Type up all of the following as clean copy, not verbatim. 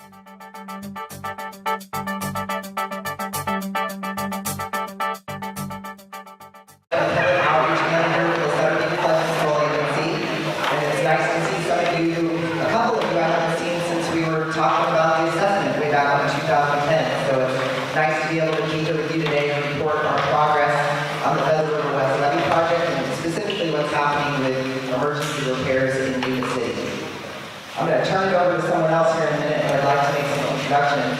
Outreach manager for the Sutter Flood Control Agency, and it's nice to see some of you, a couple of you I haven't seen since we were talking about the assessment way back in 2010. So it's nice to be able to be here with you today and report our progress on the Feather River West Levee project and specifically what's happening with emergency repairs in Butte City. I'm going to turn it over to someone else here in a minute, but I'd like to make some introductions.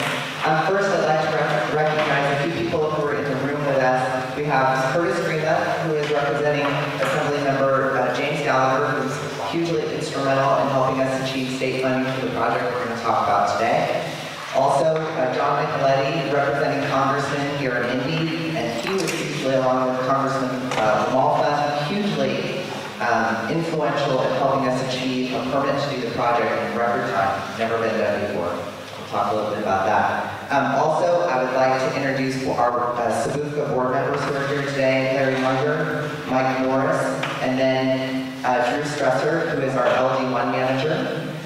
First, I'd like to recognize a few people who are in the room with us. We have Curtis Greenup, who is representing Assembly Member James Gallagher, who's hugely instrumental in helping us achieve state funding for the project we're going to talk about today. Also, John Nicoletti, representing Congressman here in Indy, and he was hugely, along with Congressman Malfa, hugely influential in helping us achieve a permit to do the project in record time. Never been done before. We'll talk a little bit about that. Also, I would like to introduce our SBFCA board members who are here today: Larry Munger, Mike Morris, and then Drew Stresser, who is our LD1 manager.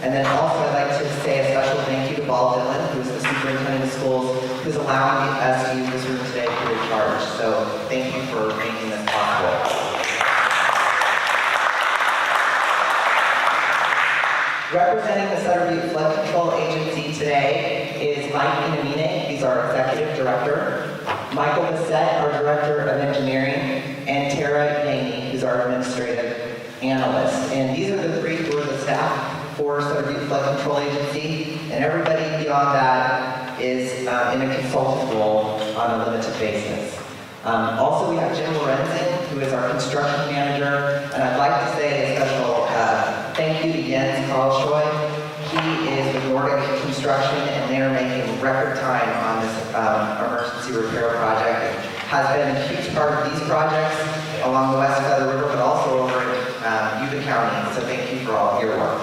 And then also I'd like to say a special thank you to Paul Dillon, who is the superintendent of schools, who's allowing us to use this room today free of charge. So thank you for making this possible. Representing the Sutter Butte Flood Control Agency today is Mike Inamine. He's our executive director. Michael Bissett, our director of engineering, and Tara Yaney, who's our administrative analyst. And these are the three who are the staff for Sutter Butte Flood Control Agency, and everybody beyond that is in a consultant role on a limited basis. Also, we have Jim Lorenzen, who is our construction manager, and I'd like to say a special thank you to Jens Karlshoy. He is with Nordic Construction, and they are making record time on this emergency repair project. It has been a huge part of these projects along the West Feather River, but also over in Butte County. So thank you for all of your work.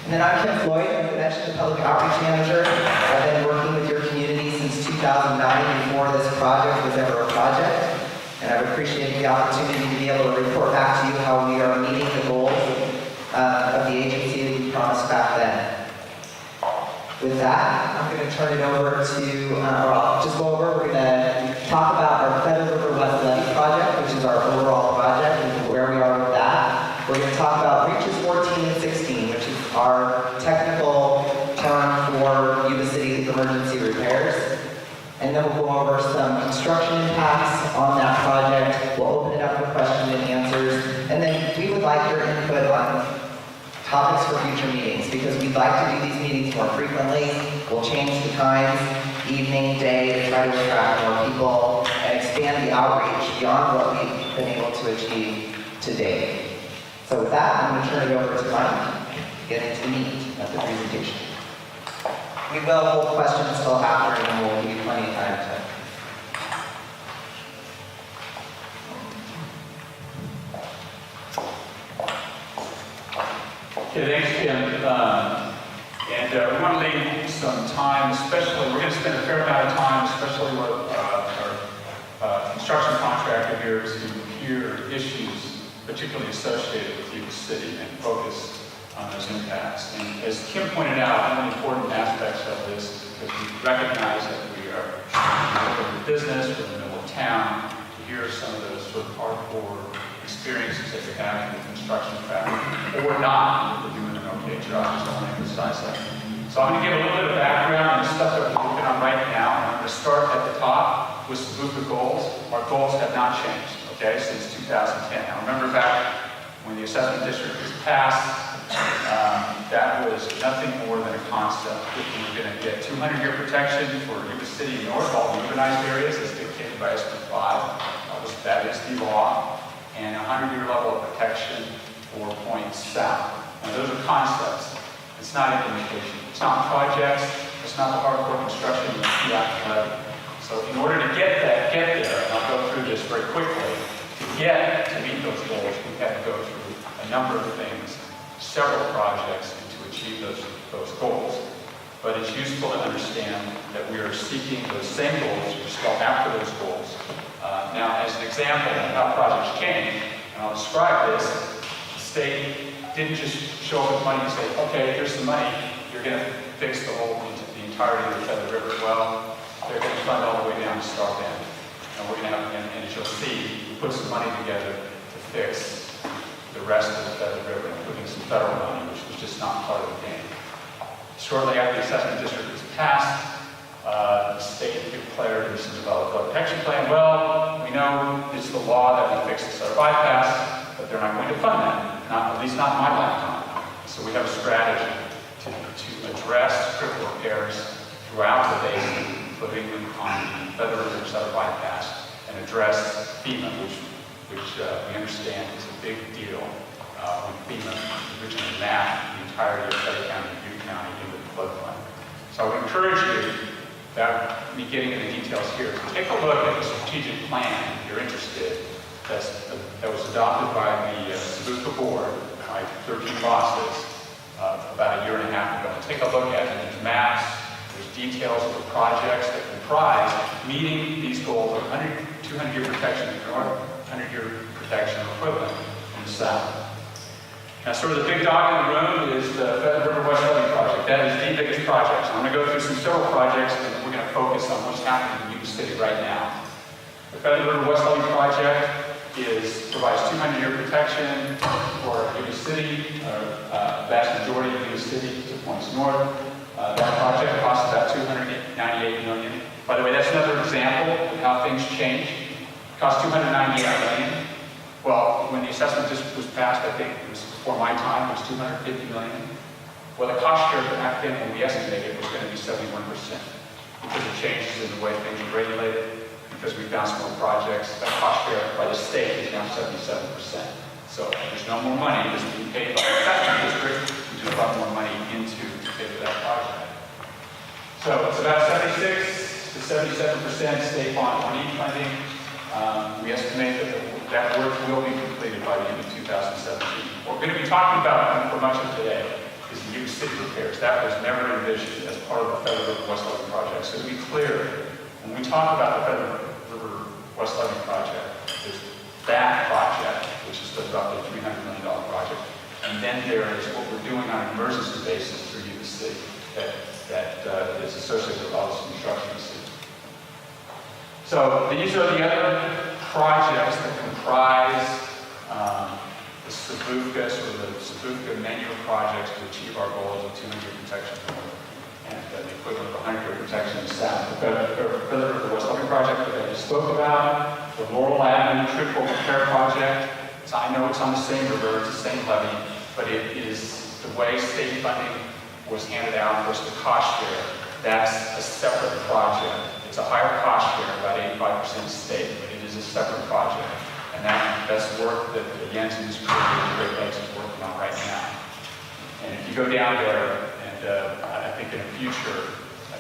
And then I'm Kim Floyd, as I mentioned, the Public Outreach Manager. I've been working with your community since 2009, before this project was ever a project. And I've appreciated the opportunity to be able to report back to you how we are meeting the goals of the agency that we promised back then. With that, I'm going to turn it over to, or I'll just go over, we're going to talk about our Feather River West Levee project, which is our overall project, and where we are with that. We're going to talk about Reaches 14 and 16, which is our technical term for Butte City emergency repairs. And then we'll go over some construction impacts on that project. We'll open it up for questions and answers. And then we would like your input on topics for future meetings, because we'd like to do these meetings more frequently. We'll change the times, evening, day, to try to attract more people and expand the outreach beyond what we've been able to achieve to date. So with that, I'm going to turn it over to Mike to get into the meat of the presentation. We will hold questions until after, and then we'll give you plenty of time to. Okay, thanks, Kim. And we want to leave some time, especially, we're going to spend a fair amount of time, especially with our construction contractor here, to hear issues particularly associated with Butte City and focus on those impacts. And as Kim pointed out, one of the important aspects of this is because we recognize that we are in the middle of business, we're in the middle of town, to hear some of those sort of hardcore experiences that you're having with construction traffic, or not, if we're doing an okay job. I just want to emphasize that. So I'm going to give a little bit of background on the stuff that we're working on right now. And I'm going to start at the top with some of the goals. Our goals have not changed, okay, since 2010. Now remember back when the assessment district was passed, that was nothing more than a concept. If we were going to get 200-year protection for Butte City North, all the urbanized areas, as dictated by SB5, that is the law, and a 100-year level of protection for points south. Now those are concepts. It's not implementation. It's not projects. It's not the hardcore construction you see out the levee. So in order to get there, and I'll go through this very quickly, to meet those goals, we've had to go through a number of things, several projects, and to achieve those goals. But it's useful to understand that we are seeking those same goals, we're still after those goals. Now, as an example of how projects change, and I'll describe this, the state didn't just show up with money and say, okay, here's some money, you're going to fix the whole entirety of the Feather River well. They're going to fund all the way down to Star Bend. And we're going to have, and as you'll see, we put some money together to fix the rest of the Feather River, including some federal money, which was just not part of the game. Shortly after the assessment district was passed, the state declared this is a developed flood protection plan. Well, we know it's the law that we fix the Sutter bypass, but they're not going to fund that, at least not in my lifetime. So we have a strategy to address critical repairs throughout the basin, including on the Feather River Sutter bypass, and address FEMA, which we understand is a big deal when FEMA originally mapped the entirety of Sutter County and Butte County into the floodplain. So I would encourage you, without me getting into the details here, to take a look at the strategic plan if you're interested. That was adopted by the SBFCA board, my 13 bosses, about a year and a half ago. Take a look at it. There's maps, there's details of the projects that comprise meeting these goals of 200-year protection in the north, 100-year protection equivalent in the south. Now, sort of the big dog in the room is the Feather River West Levee project. That is the biggest project. So I'm going to go through several projects, and we're going to focus on what's happening in Butte City right now. The Feather River West Levee project provides 200-year protection for Butte City, the vast majority of Butte City to points north. That project costs about $298 million. By the way, that's another example of how things change. It costs $298 million. Well, when the assessment district was passed, I think it was before my time, it was $250 million. Well, the cost share back then, when we estimated, was going to be 71%, because of changes in the way things are regulated, because we found some more projects. That cost share by the state is now 77%. So there's no more money that's being paid by the assessment district, which is a lot more money to pay for that project. So it's about 76 to 77% state bond funding. We estimate that work will be completed by the end of 2017. What we're going to be talking about for much of today is the Butte City repairs. That was never envisioned as part of the Feather River West Levee project. So to be clear, when we talk about the Feather River West Levee project, there's that project, which is the roughly $300 million project, and then there is what we're doing on an emergency basis through Butte City that is associated with all this construction in the city. So these are the other projects that comprise the SBFCA, or the SBFCA menu of projects to achieve our goals of 200-year protection and the equivalent of 100-year protection in the south. The Feather River West Levee project that I just spoke about, the Laurel Avenue Triple Repair project. So I know it's on the same river, it's the same levee, but it is the way state funding was handed out versus the cost share. That's a separate project. It's a higher cost share, about 85% state, but it is a separate project. And that's work that the ADENCY Great Lakes is working on right now. And if you go down there, and I think in a future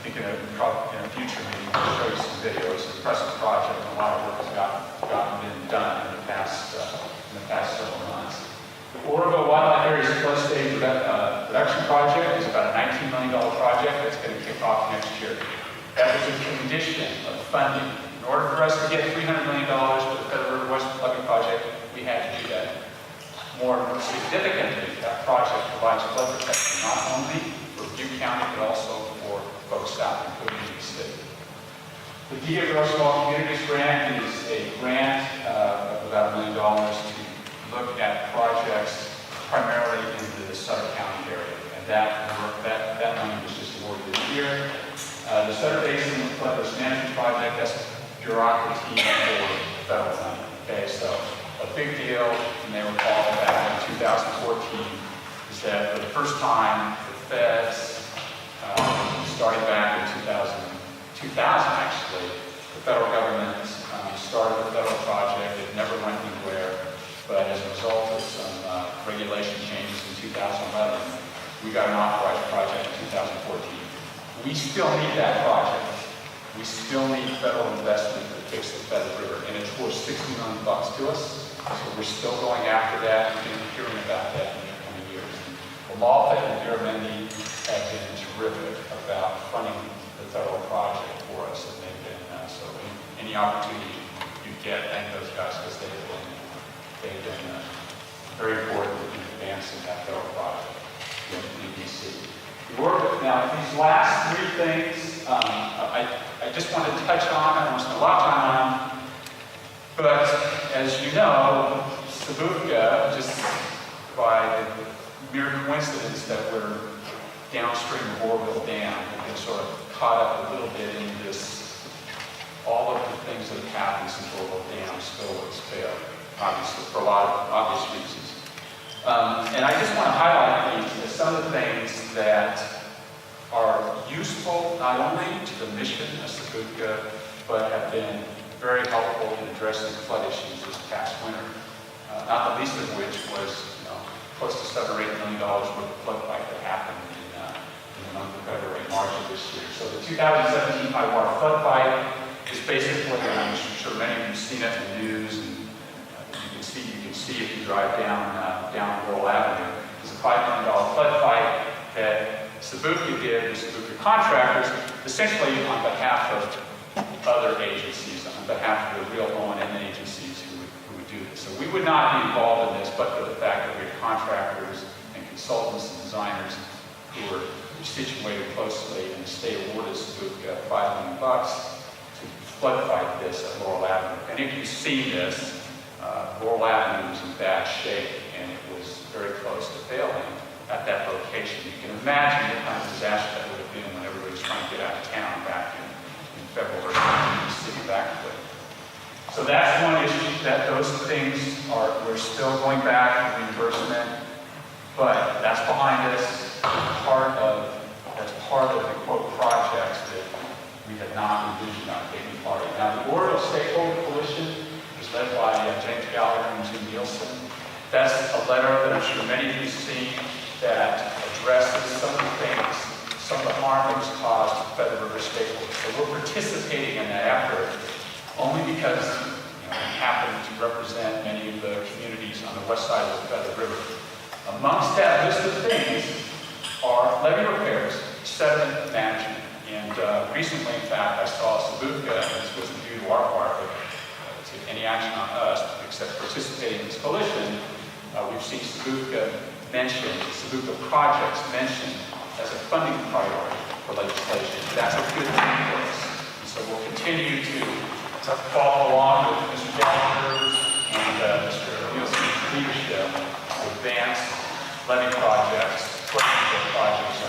meeting, I'll show you some videos. It's an impressive project, and a lot of work has been done in the past several months. The Oroville Wildlife Areas Flood Stage Production Project is about a $19 million project that's going to kick off next year. That was a condition of funding. In order for us to get $300 million for the Feather River West Levee project, we had to do that. More significantly, that project provides flood protection not only for Butte County, but also for folks south, including Butte City. The DA Roosevelt Communities Grant is a grant of about $1 million to look at projects primarily in the Sutter County area. And that money was just awarded this year. The Sutter Basin Flood Risk Management Project, that's bureaucracy for federal money. Okay, so a big deal, you may recall back in 2014, is that for the first time, the feds, starting back in 2000 actually, the federal government started a federal project. It never went anywhere, but as a result of some regulation changes in 2011, we got an authorized project in 2014. We still need that project. We still need federal investment to fix the Feather River, and it's worth $60 million to us. So we're still going after that. You're going to be hearing about that in the coming years. Well, Malta and Duramendi have been terrific about funding the federal project for us, and they've been so any opportunity you get, thank those guys, because they've been very important in advancing that federal project in DC. Now, these last three things, I just wanted to touch on. I don't want to spend a lot of time on them. But as you know, SBFCA, just by mere coincidence that we're downstream of Oroville Dam, we get sort of caught up a little bit in this, all of the things that have happened since Oroville Dam spillways failed, obviously, for a lot of obvious reasons. And I just want to highlight these as some of the things that are useful not only to the mission of SBFCA, but have been very helpful in addressing flood issues this past winter. Not the least of which was, close to $7 or $8 million worth of flood fight that happened in the month of February and March of this year. So the 2017 high water flood fight is basically, and I'm sure many of you have seen it in the news, and you can see if you drive down Laurel Avenue. It's a $5 million flood fight that SBFCA did with SBFCA contractors, essentially on behalf of other agencies, on behalf of the real O&M agencies who would do this. So we would not be involved in this, but for the fact that we had contractors and consultants and designers who were situated closely, and the state awarded SBFCA $5 million to flood fight this at Laurel Avenue. And if you've seen this, Laurel Avenue was in bad shape, and it was very close to failing at that location. You can imagine the kind of disaster that would have been when everybody was trying to get out of town back in February, the city evacuated. So that's one issue, that those things we're still going back to reimbursement, but that's behind us. That's part of the quote projects that we had not envisioned on taking part in. Now the Oroville Stakeholder Coalition is led by James Gallagher and Jim Nielsen. That's a letter that I'm sure many of you have seen that addresses some of the things, some of the harm that was caused to Feather River stakeholders. So we're participating in that effort only because we happen to represent many of the communities on the west side of the Feather River. Amongst that list of things are levee repairs, sediment management. And recently, in fact, I saw SBFCA, and this wasn't due to our part, but to any action on us, except participating in this coalition, we've seen SBFCA mentioned, SBFCA projects mentioned as a funding priority for legislation. That's a good thing for us. And so we'll continue to follow along with Mr. Gallagher and Mr. Nielsen's leadership to advance levee projects, projects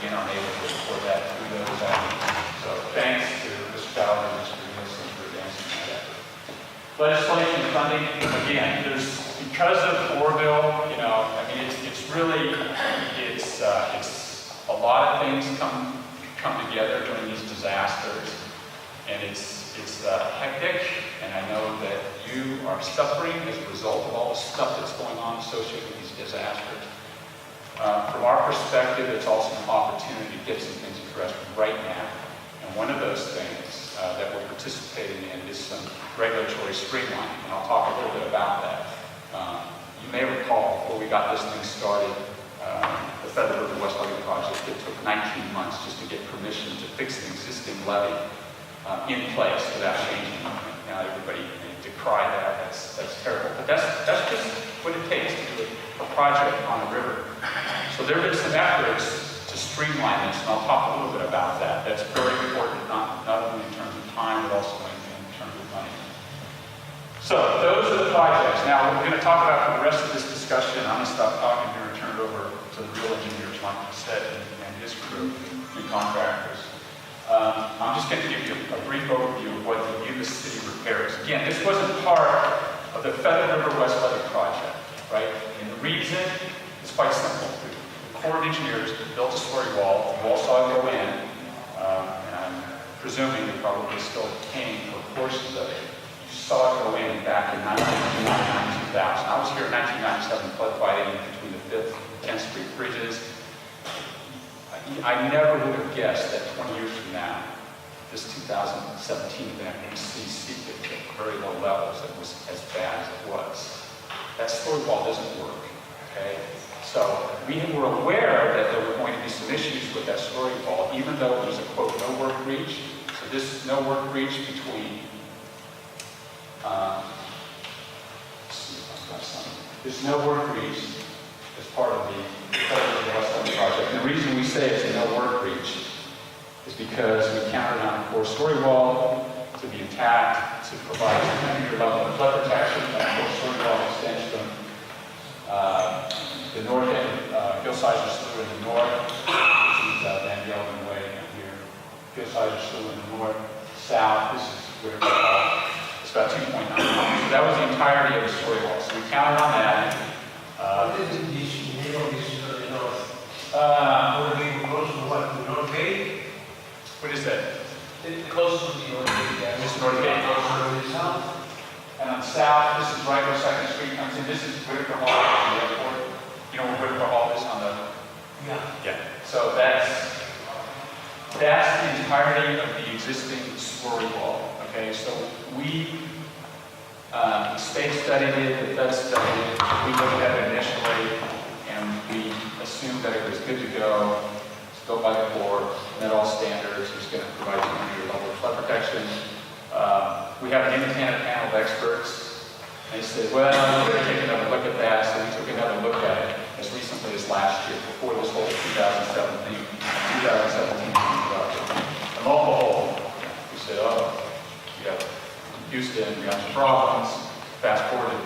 in our neighborhood for that through those avenues. So thanks to Mr. Gallagher and Mr. Nielsen for advancing that. Legislation funding, again, because of Oroville, it's a lot of things come together during these disasters, and it's hectic, and I know that you are suffering as a result of all the stuff that's going on associated with these disasters. From our perspective, it's also an opportunity to get some things addressed right now, and one of those things that we're participating in is some regulatory streamlining, and I'll talk a little bit about that. You may recall, before we got this thing started, the Feather River West Levee project, it took 19 months just to get permission to fix an existing levee in place without changing anything. Now everybody decry that, that's terrible. But that's just what it takes to do a project on a river. So there have been some efforts to streamline this, and I'll talk a little bit about that. That's very important, not only in terms of time, but also in terms of money. So those are the projects. Now we're going to talk about, for the rest of this discussion, I'm going to stop talking here and turn it over to the real engineers, Mike Bissett and his crew, and contractors. I'm just going to give you a brief overview of what the Butte City repairs. Again, this wasn't part of the Feather River West Levee project, right? And the reason is quite simple. The Corps of Engineers built a story wall. You all saw it go in, and I'm presuming you probably still came for portions of it. You saw it go in back in 1999, 2000. I was here in 1997, flood fighting between the 5th and 10th Street bridges. I never would have guessed that 20 years from now, this 2017 event would see seepage at very low levels that was as bad as it was. That story wall doesn't work, okay? So we were aware that there were going to be some issues with that story wall, even though it was a, quote, no work breach. So this no work breach between, this no work breach as part of the West project. And the reason we say it's a no work breach is because we counted on a 4-story wall to be intact, to provide 200-year level of flood protection. That 4-story wall extends from the north end of Gilsizer Slough in the north, which is Van Gelden Way here. Gilsizer Slough in the north, south, this is Whitaker Hall. It's about 2.9 miles. So that was the entirety of the story wall. So we counted on that. What is the name of this to the north? Would it be close to what? The North Gate? What is that? Close to the North Gate, yeah. This is North Gate. Close to the south? And on south, this is right where 2nd Street comes in. This is Whitaker Hall, the airport. You know where Whitaker Hall is on the... Yeah. Yeah. So that's the entirety of the existing story wall. Okay, so we state studied it, the Fed studied it, we looked at it initially, and we assumed that it was good to go. It's built by the Corps, met all standards, it's going to provide 200-year level of flood protection. We have an independent panel of experts. They said, well, we're going to take another look at that, so we took another look at it as recently as last year, before this whole 2017 erupted. The mobile hole, we said, oh, we got Houston, we got some problems. Fast forward to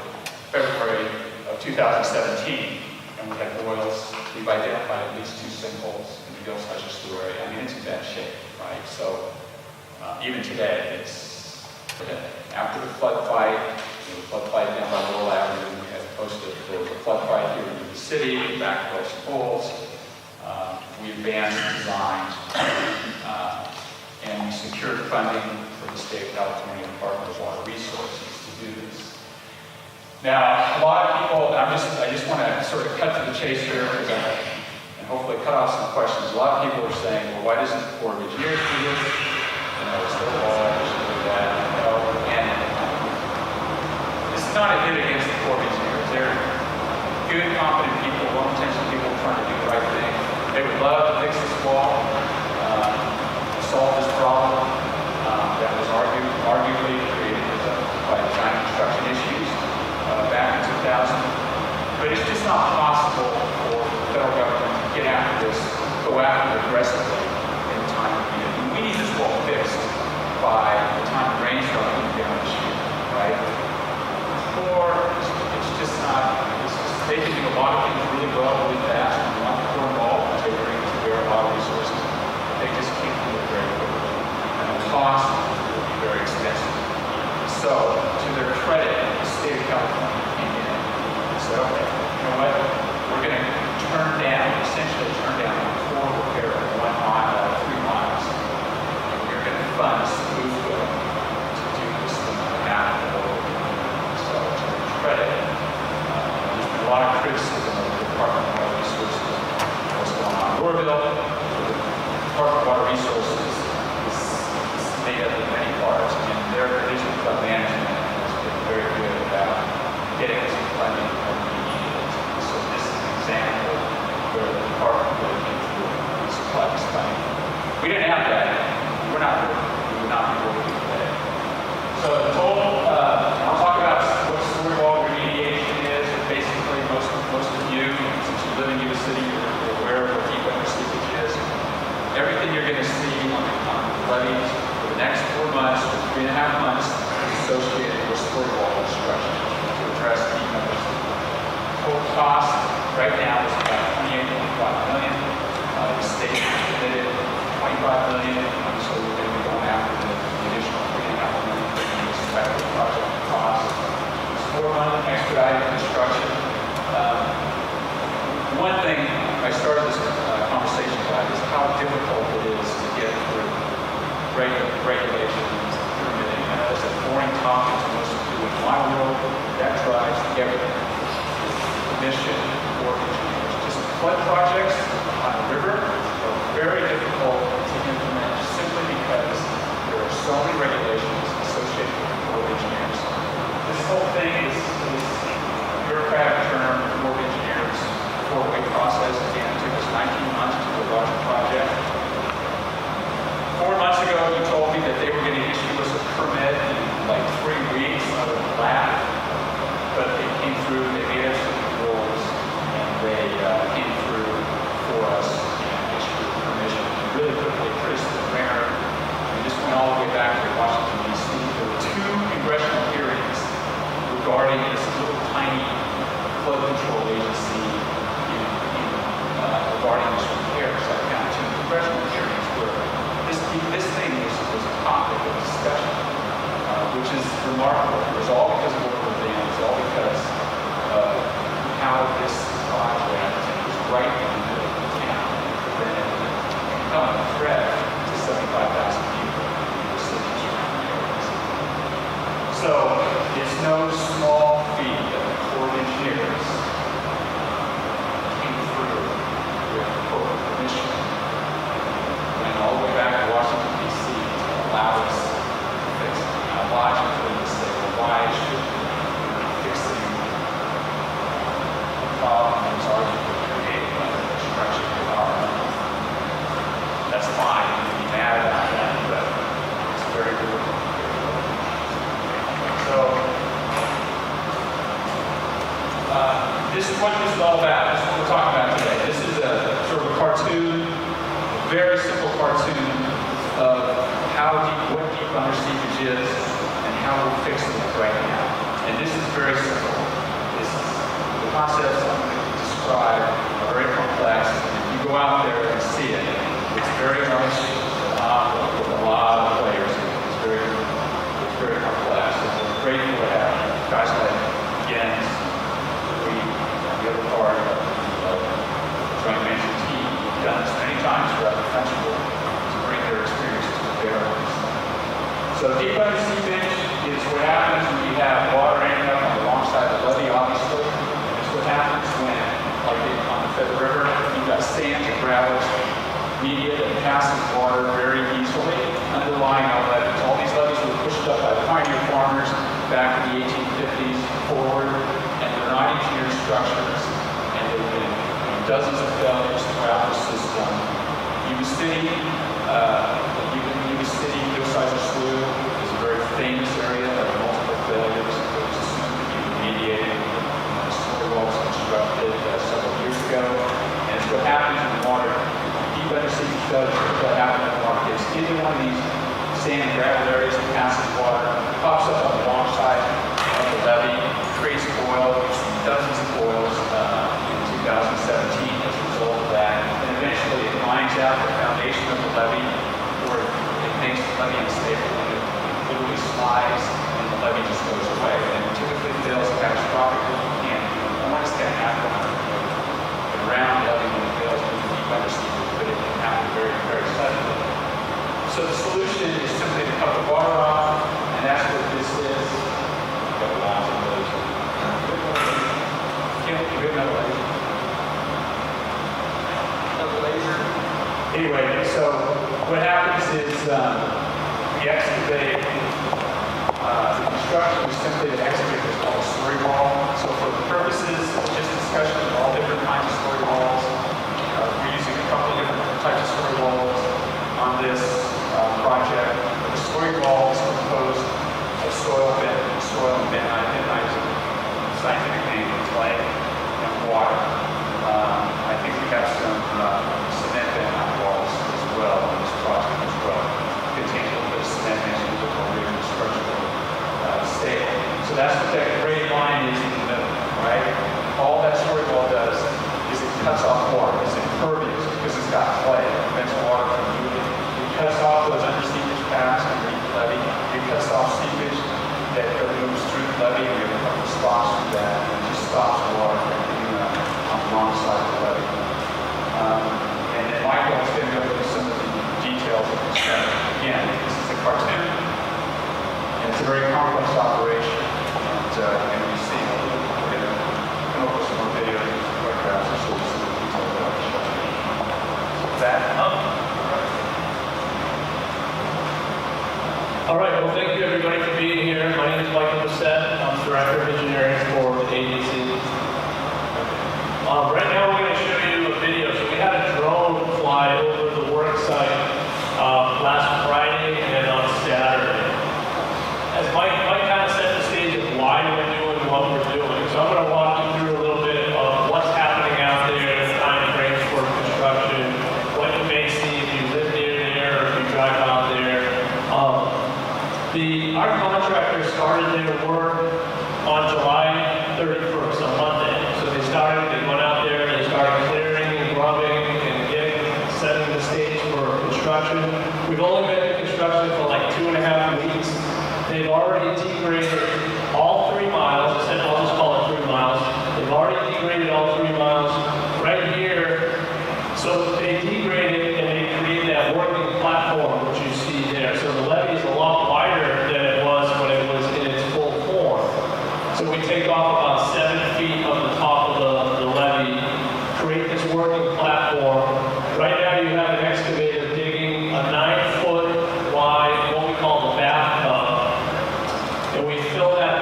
February of 2017, and we had boils. We've identified at least 2 sinkholes in the Gilsizer Slough area. I mean, it's in bad shape, right? So even today, it's after the flood fight, the flood fight down by Laurel Avenue, we had posted there was a flood fight here in the city, back to those holes. We advanced designs, and we secured funding for the state of California Department of Water Resources to do this. Now, a lot of people, and I just want to sort of cut to the chase here, and hopefully cut off some questions. A lot of people are saying, well, why doesn't the Corps of Engineers do this? You know, it's the law, we should do that. No, and this is not a hit against the Corps of Engineers. They're good, competent people, well-intentioned people trying to do the right thing. They would love to fix this wall, solve this problem that was arguably created by design construction issues back in 2000. But it's just not possible for the federal government to get after this, go after it aggressively in the time we need it. And we need this wall fixed by the time the rains start coming down this year, right? Or it's just not, they can do a lot of things really well, really fast, and we want the Corps involved because they bring to bear a lot of resources. They just can't do it very quickly. And the cost will be very expensive. So, to their credit, the state of California came in and said, okay, you know what? We're going to essentially turn down the core repair of 1 mile or 3 miles. And we're going to fund smooth bill to do this thing on behalf of the local community. So, to their credit, there's been a lot of criticism of the Department of Water Resources, what's going on in Oroville. The Department of Water Resources is made up of many parts, and their division of flood management has been very good about getting us funding when we need it. So this is an example where the department really came through and supplied this funding. We didn't have that. We would not be working today. So the total, I'll talk about what story wall remediation is. Basically, most of you, since you live in Butte City, you're aware of what deep undersea leakage is. Everything you're going to see on the levees for the next 4 months, or 3.5 months, is associated with story wall construction to address deep undersea. Total cost right now is about $28.5 million. The state committed $25 million, so we're going to be going after the additional $3.5 million. how we'll fix it right now. And this is very simple. The concepts I'm going to describe are very complex, and if you go out there and see it, it's very much with a lot of players. It's very complex. And we're grateful to have guys like Jens, the other part of the joint venture team, who've done this many times throughout the country to bring their experiences to bear on this. So deep under seepage is what happens when you have water ending up on the wrong side of the levee, obviously. It's what happens when, like on the Fifth River, you've got sand and gravel media that passes water very easily underlying our levees. All these levees were pushed up by the pioneer farmers back in the 1850s forward, and they're not engineered structures, and there have been dozens of failures throughout the system. Yuba City, Hillside Slough is a very famous area of multiple failures. It was assumed to be remediated when the sewer walls constructed several years ago. And it's what happens in the water. Deep under seepage failures is what happens in the water. It's either one of these sand and gravel areas that passes water, pops up on the wrong side of the levee, creates oil. We've seen dozens of oils in 2017 as a result of that. And eventually it mines out the foundation of the levee, where it makes the levee unstable, and it literally slides, and the levee just goes away. And it typically fails catastrophically. You can't, no one's going to happen on a round levee when it fails due to deep under seepage, but it can happen very, very suddenly. So the solution is simply to cut the water off, and that's what this is. Got lots of laser. Can't we have another laser? Another laser? Anyway, so what happens is we excavate. The construction is simply to excavate what's called a story wall. So for the purposes of just discussion of all different kinds of story walls, we're using a couple of different types of story walls on this project. The story wall is composed of soil and bentonite is a scientific name for clay and water. I think we have some cement bentonite walls as well on this project as well. It contains a little bit of cement and a little bit of structural stable. So that's what that gray line is in the middle, right? All that story wall does is it cuts off water. It's impervious because it's got clay. It prevents water from moving. It cuts off those under seepage paths underneath the levee. It cuts off seepage that moves through the levee. We have a couple of spots for that. And it just stops water from being on the wrong side of the levee. And then Michael is going to go into some of the details of this. Again, this is a cartoon, and it's a very complex operation. And we see, we're going to come up with some more videos and photographs and show you some of the details of what we're showing. With that, All right, well, thank you everybody for being here. My name is Michael Bassett. I'm Director of Engineering for the ADENCY. Right now we're going to show you a video. So we had a drone fly over the work site last Friday and on Saturday. As Mike kind of set the stage of why we're doing what we're doing. So I'm going to walk you through a little bit of what's happening out there, the time frames for construction, what you may see if you live near there or if you drive out there. Our contractor started their work on July 31st, on Monday. So they went out there, they started clearing and grubbing and setting the stage for construction. We've only been in construction for like 2.5 weeks. They've already degraded all 3 miles. I said I'll just call it 3 miles. They've already degraded all 3 miles right here. So they degraded and they created that working platform, which you see there. So the levee is a lot wider than it was when it was in its full form. So we take off about 7 feet of the top of the levee, create this working platform. Right now you have an excavator digging a 9-foot wide, what we call the bathtub. And we fill that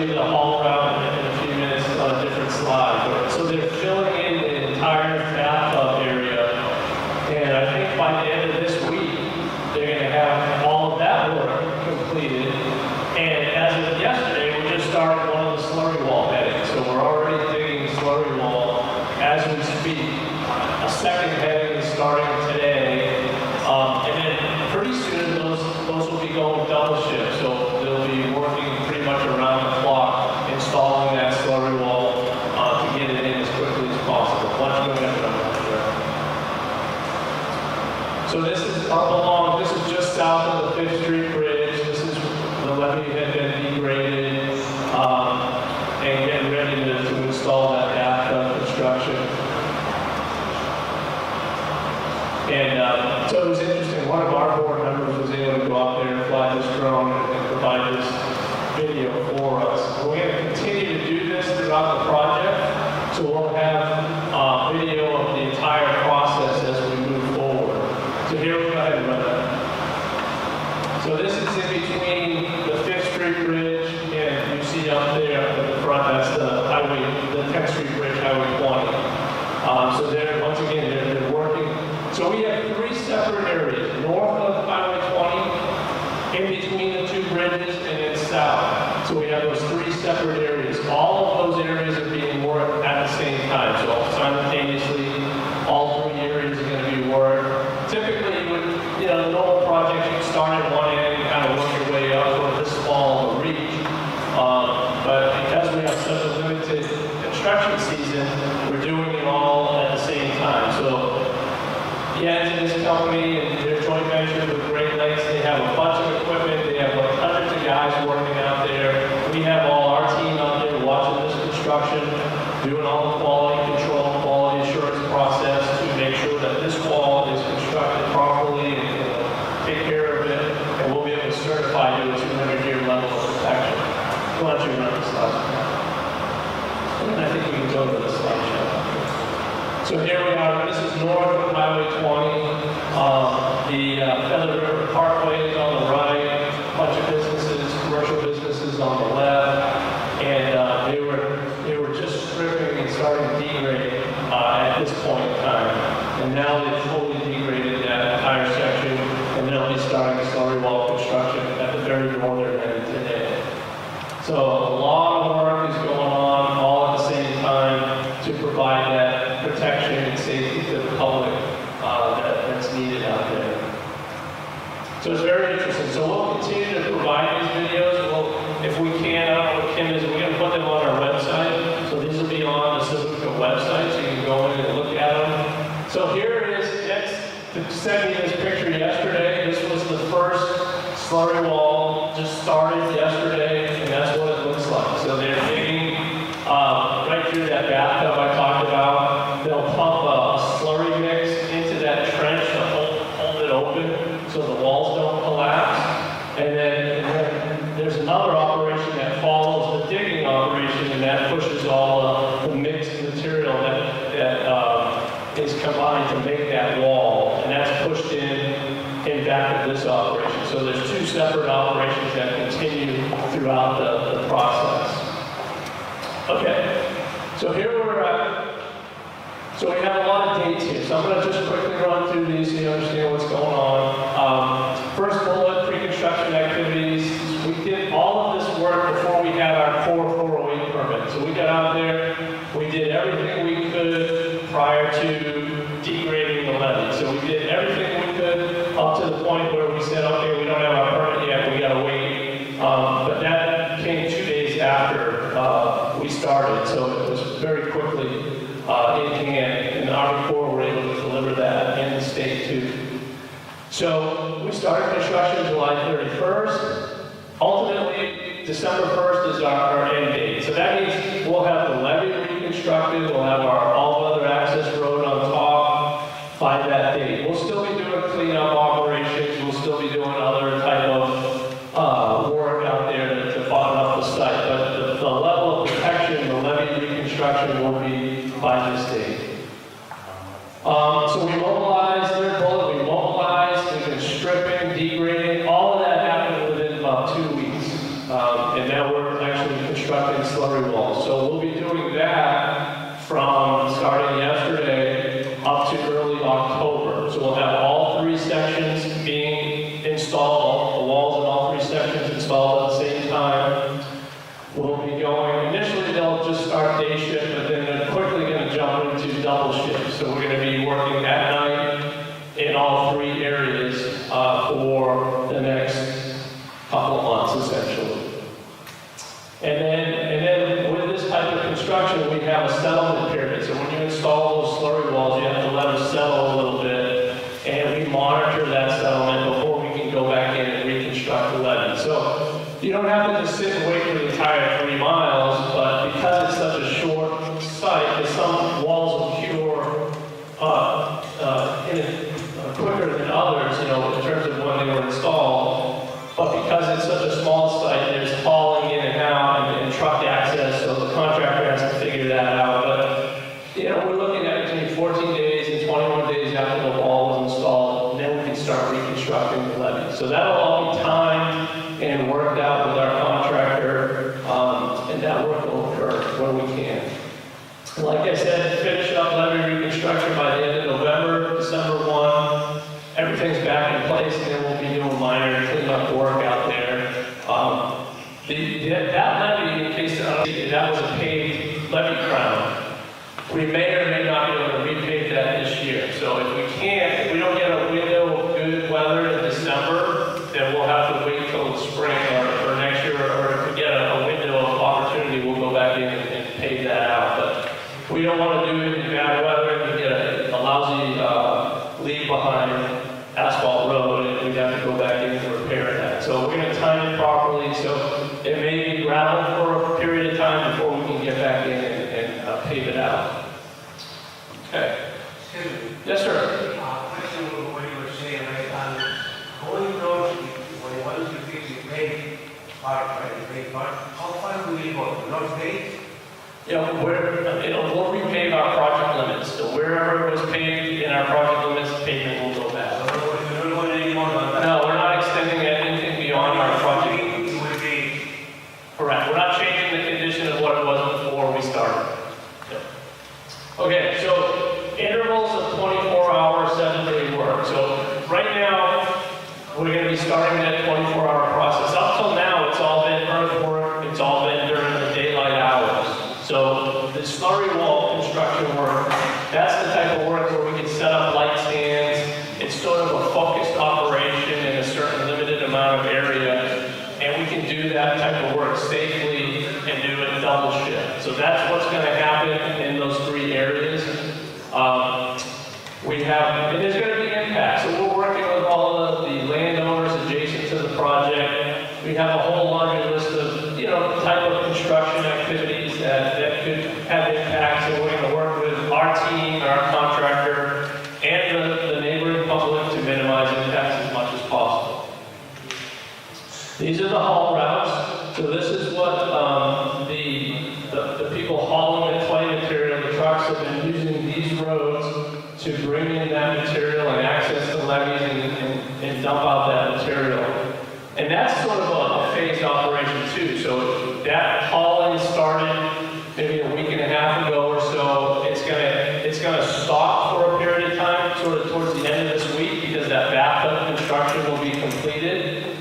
you the haul route in a few minutes on a different slide. So they're filling in the entire bathtub area, and I think by the end of this week, they're going to have all of that work completed. And as of yesterday, we just started one of the slurry wall headings, so we're already digging slurry wall as we speak. A second heading is starting today, and then pretty soon those will be going double shift, so they'll be working pretty much around the clock, installing that slurry wall to get it in as quickly as possible. Let's go ahead. So this is up along, this is just south of the 5th Street Bridge. This is the levee had been degraded and getting ready to install that bathtub construction. And so it was interesting, one of our board members was able to go out there and fly this drone and provide this video for us. We're going to continue to do this throughout the project, so we'll have video of the entire process as we move forward. So here we go ahead and run that. So this is in between the 5th Street Bridge, and you see up there at the front, that's the highway, the 10th Street Bridge, Highway 20. So they're, once again, they're working. So we have 3 separate areas, north of Highway 20, in between the 2 bridges, and then south. So we have those 3 separate areas. All of those areas are being worked at the same time. So simultaneously, all 3 areas are going to be worked. Typically, the normal projects, you start at one end and kind of work your way up for this small of a reach. But because we have such a limited construction season, we're doing it all at the same time. So in this company and their joint venture with Great Lakes, they have a bunch of equipment. They have like hundreds of guys working out there. We have all our team out there watching this construction, doing all the quality control, quality assurance process to make sure that this wall is constructed properly and take care of it, and we'll be able to certify to a 200-year level of protection. Why don't you run the slide? And I think we can go to the slideshow. So here we are. This is north of Highway 20. The Feather River Parkway is on the right. A bunch of businesses, commercial businesses on the left, and they were just stripping and starting degrading at this point in time. And now they've fully degraded that entire section, and they'll be starting slurry wall construction at the very northern end today. So a lot of work is going on all at the same time to provide that protection and safety to the public that's needed out there. So it's very interesting. So we'll continue to provide these videos. If we can, I don't know what Kim is, we're going to put them on our website. So these will be on the SBFCA website, so you can go in and look at them. So here it is. They sent me this picture yesterday. This was the first slurry wall, just started yesterday, and that's what it looks like. So they're digging right through that bathtub I talked about. They'll pump a slurry mix into that trench to hold it open so the walls don't collapse. And then there's another operation that follows the digging operation, and that pushes all the mixed material that is combined to make that wall, and that's pushed in back of this operation. So there's 2 separate operations that continue throughout the process. Okay, so here we're at. So we have a lot of dates here. So I'm going to just quickly run through these so you understand what's going on. First bullet, pre-construction activities. We did all of this work before we had our core 408 permit. So we got out there, we did everything we could prior to degrading the levee. So we did everything we could up to the point where we said, okay, we don't have our permit yet, we got to wait. But that came 2 days after we started, so it was very quickly in hand, and the Army Corps were able to deliver that in the state too. So we started construction July 31st. Ultimately, December 1st is our end date. So that means we'll have the levee reconstructed, we'll have our all-weather access road on top by that date. We'll still be doing cleanup operations, we'll still be doing other type of work out there to button up the site, but the level of protection, the levee reconstruction will be by this date. So we mobilized, third bullet, we mobilized, we've been stripping, degrading, all of that happened within about 2 weeks. And now we're actually constructing constructing slurry walls. So we'll be doing that from starting yesterday up to early October. So we'll have all 3 sections being installed, the walls in all 3 sections installed at the same time. We'll be going, initially they'll just start day shift, but then they're quickly going to jump into double shift. So we're going to be working at night in all 3 areas for the next couple of months, essentially. And then with this type of construction, we have a settlement period. So when you install those slurry walls, you have to let them settle a little bit, and we monitor that settlement before we can go back in and reconstruct the levee. So you don't have to just sit and wait for the entire 3 miles, but because it's such a short site, that some walls will cure quicker than others, in terms of when they were installed. But because it's such a small site, there's hauling in and out and truck access, so the contractor has to figure that out. But we're looking at between 14 days and 21 days after the wall was installed, and then we can start reconstructing the levee. So that'll all be timed and worked out with our contractor, and that work will occur when we can. Like I said, finish up levee reconstruction by the end of November, December 1. Everything's back in place, and then we'll be doing minor cleanup work out there. That levee, in case that was a paved levee crown, we may or may not be able to repave that this year. So if we don't get a window of good weather in December, then we'll have to wait till the spring or next year, or if we get a window of opportunity, we'll go back in and pave that out. But we don't want to do it in bad weather and get a lousy leave behind asphalt road, and we'd have to go back in and repair that. So we're going to time it properly, so it may be gravel for a period of time before we can get back in and pave it out. Okay. Excuse me. Yes, sir. Question on what you were saying, right, on going north, when once you fix the paved part, right, the paved part, how far will you go? North Bay? We'll repave our project limits. So wherever it was paved in our project limits, pavement will go back. So we're not going any more than that? No, we're not extending anything beyond our project. It will be. Correct. We're not changing the condition of what it was before we started. Yep. Okay, so intervals of 24-hour, 7-day work. So right now, we're going to be starting that 24-hour process. Up till now, it's all been earthwork. It's all been during the daylight hours. So the slurry wall construction work, that's the type of work where we can set up light stands. It's sort of a focused operation in a certain limited amount of area, and we can do that type of work safely and do it double shift. So that's what's going to happen in those 3 areas. And there's going to be impact. So we're working with all of the landowners adjacent to the project. We have a whole laundry list of, type of construction activities that could have impacts, and we're going to work with our team, our contractor, and the neighboring public to minimize impacts as much as possible. These are the haul routes. So this is what the people hauling the clay material, the trucks have been using these roads to bring in that material and access the levees and dump out that material. And that's sort of a phased operation too. So that hauling started maybe a week and a half ago or so. It's gonna stop for a period of time, sort of towards the end of this week, because that bathtub construction will be completed.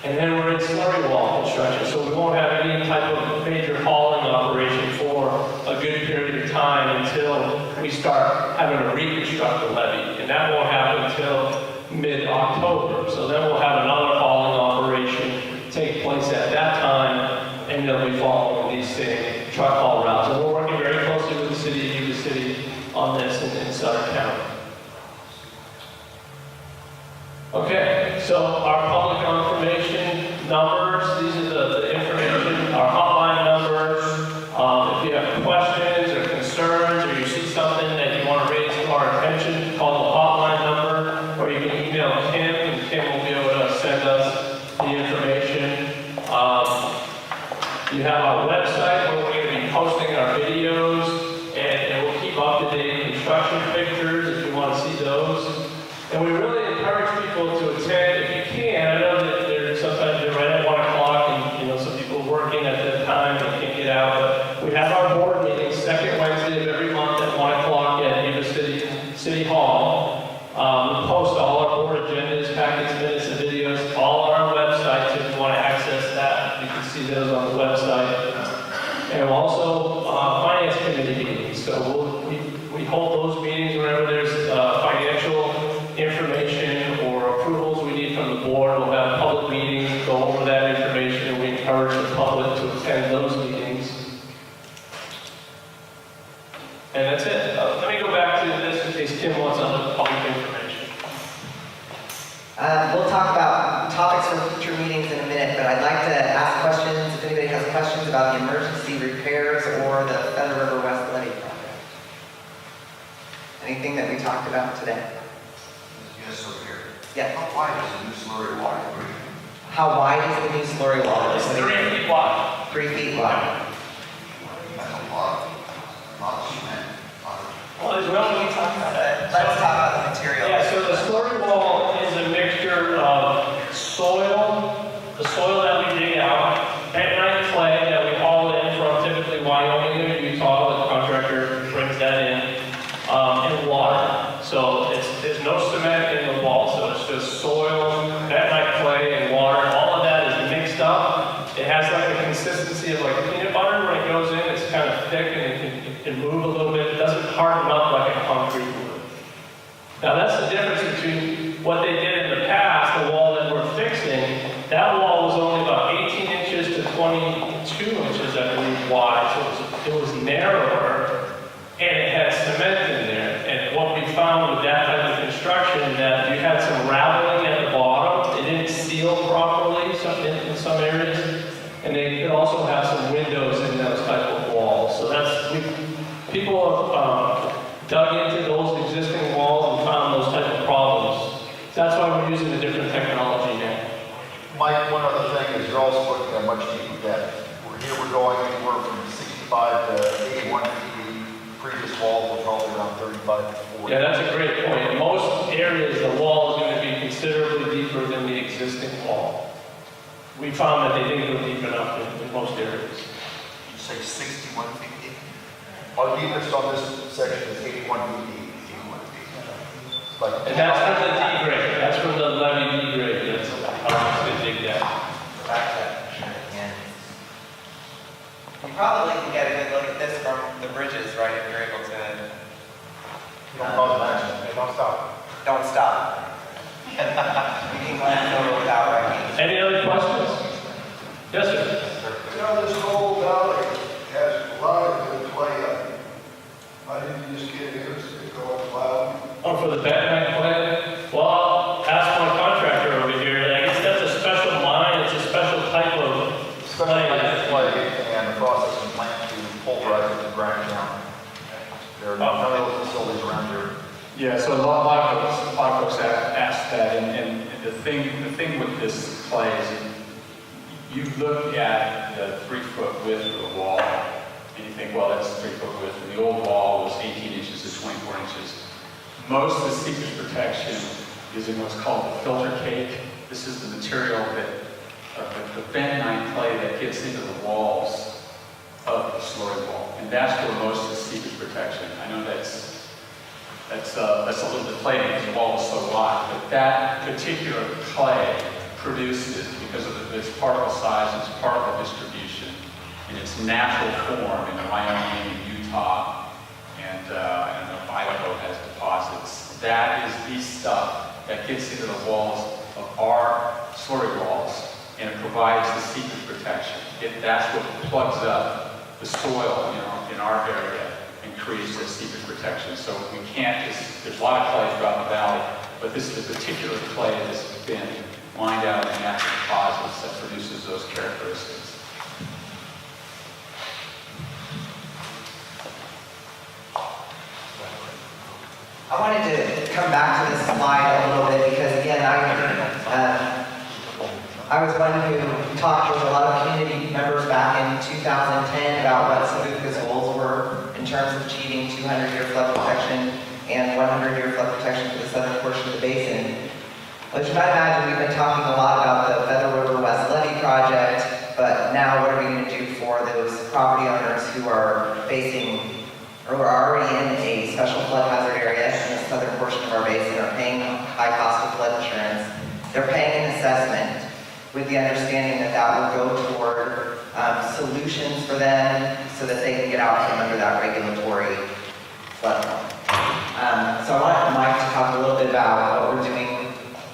And then we're in slurry wall construction, so we won't have any type of major hauling operation for a good period of time until we start having to reconstruct the levee. And that won't happen until mid-October. So then we'll have another hauling operation take place at that time, and they'll be following these same truck haul routes. And we're working very closely with the city of Butte City on this in Sutter County. Okay, so our public information numbers, these are the information, our hotline numbers. If you have questions or concerns, or you see something that you want to raise to our attention, call the hotline number, or you can email Kim, and Kim will be able to send us the information. You have our website where we're going to be posting our videos, and we'll keep up-to-date construction pictures if you want to see those. And we really encourage people to attend if you can. I know that sometimes they're right at 1 o'clock, and some people are working at that time and can't get And also finance committee meetings. So we hold those meetings whenever there's financial information or approvals we need from the board. We'll have public meetings, go over that information, and we encourage the public to attend those meetings. And that's it. Let me go back to this in case Tim wants other public information. We'll talk about topics for future meetings in a minute, but I'd like to ask questions, if anybody has questions about the emergency repairs or the Feather River West Levee project. Anything that we talked about today? Yes, over here. Yeah. How wide is the new slurry water bridge? How wide is the new slurry wall? It's 3 feet wide. 3 feet wide. That's a lot of cement. Well, as well, we talked about that. Let's talk about the material. Yeah, so the slurry wall is a mixture of soil, the soil that we dig out, bentonite clay that we haul in from typically Wyoming or Utah, the contractor brings that in, and water. So there's no cement in the wall, so it's just soil, bentonite clay, and water. All of that is mixed up. It has like a consistency of like peanut butter. When it goes in, it's kind of thick and it can move a little bit. It doesn't harden up like a concrete would. Now that's the difference between what they did in the past, the wall that we're fixing. That wall was only about 18 inches to 22 inches, I believe, wide. So it was narrower, and it had cement in there. And what we found with that type of construction, that you had some rattling at the bottom. It didn't seal properly in some areas, and they could also have some windows in those type of walls. So people have dug into those existing walls and found those type of problems. That's why we're using a different technology now. Mike, one other thing is you're also looking at much deeper depth. We're going anywhere from 65 to 81 feet. Previous walls were probably around 35 to 40. Yeah, that's a great point. In most areas, the wall is going to be considerably deeper than the existing wall. We found that they didn't go deep enough in most areas. You say 61 feet deep? Our deepest on this section is 81 feet deep. 81 feet. Like, And that's from the D grade. That's from the levee D grade. That's how it's going to dig down. Back to that picture again. You probably can get a good look at this from the bridges, right, if you're able to. don't cause an accident. Hey, don't stop. Don't stop. You can glance over without writing. Any other questions? Yes, sir. You know, this whole valley has a lot of good clay up it. Why didn't you just get here to go up loud? Oh, for the bentonite clay? Well, ask my contractor over here. I guess that's a special mine. It's a special type of Especially like and the processing plant to pulverize it and grind it down. There are none of those facilities around here. Yeah, so a lot of folks ask that, and the thing with this clay is you look at the 3-foot width of the wall, and you think, well, that's 3-foot width, and the old wall was 18 inches to 24 inches. Most of the seepage protection is in what's called the filter cake. This is the material that, the bentonite clay that gets into the walls of the slurry wall, and that's where most of the seepage protection. I know that's a little deflating because the wall is so wide, but that particular clay produces, because of its particle size, its particle distribution, in its natural form in Wyoming and Utah, and I don't know if Idaho has deposits. That is the stuff that gets into the walls of our slurry walls, and it provides the seepage protection. That's what plugs up the soil in our area and creates the seepage protection. So we can't just, there's a lot of clay throughout the valley, but this is a particular clay that's been mined out in natural deposits that produces those characteristics. I wanted to come back to this slide a little bit because, again, I was one who talked with a lot of community members back in 2010 about what SBFCA's goals were in terms of achieving 200-year flood protection and 100-year flood protection for the southern portion of the basin. As you might imagine, we've been talking a lot about the Feather River West Levee project, but now what are we going to do for those property owners who are facing or are already in a special flood hazard area in the southern portion of our basin, are paying high cost of flood insurance? They're paying an assessment with the understanding that that will go toward solutions for them so that they can get out from under that regulatory floodwall. So I want Mike to talk a little bit about what we're doing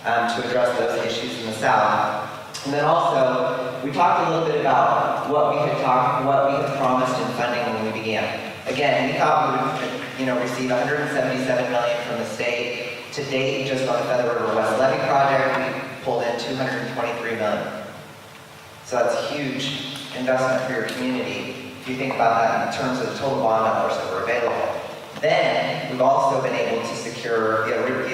to address those issues in the South. And then also, we talked a little bit about what we had promised in funding when we began. Again, we thought we would, receive $177 million from the state. To date, just on the Feather River West Levee project, we pulled in $223 million. So that's a huge investment for your community if you think about that in terms of the total bond dollars that were available. Then, we've also been able to secure the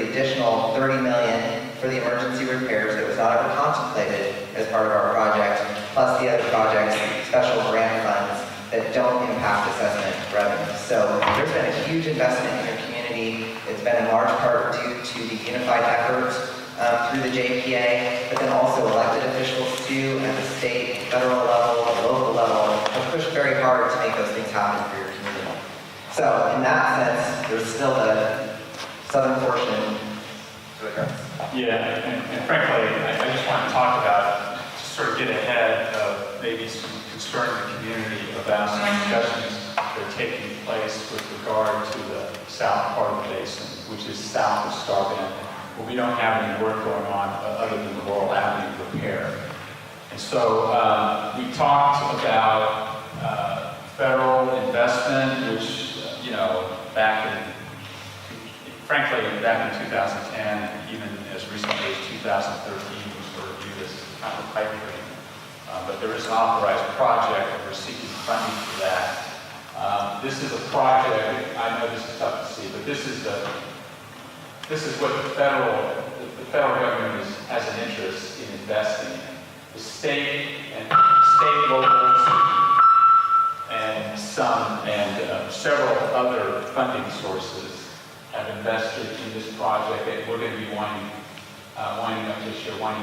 additional $30 million for the emergency repairs that was not ever contemplated as part of our project, plus the other projects, special grant funds that don't impact assessment revenue. So there's been a huge investment in your community. It's been in large part due to the unified efforts through the JPA, but then also elected officials too, at the state, federal level, the local level, have pushed very hard to make those things happen for your community. So in that sense, there's still the southern portion to address. Yeah, and frankly, I just want to talk about, to sort of get ahead of maybe some concern in the community about some discussions that are taking place with regard to the south part of the basin, which is south of Star Bend, where we don't have any work going on other than the Laurel Avenue repair. And so we talked about federal investment, which, back in 2010, even as recently as 2013, was sort of viewed as kind of a pipe dream. But there is an authorized project, and we're seeking funding for that. This is a project, I know this is tough to see, but this is what the federal government has an interest in investing in. The state, locals, and several other funding sources have invested in this project that we're going to be winding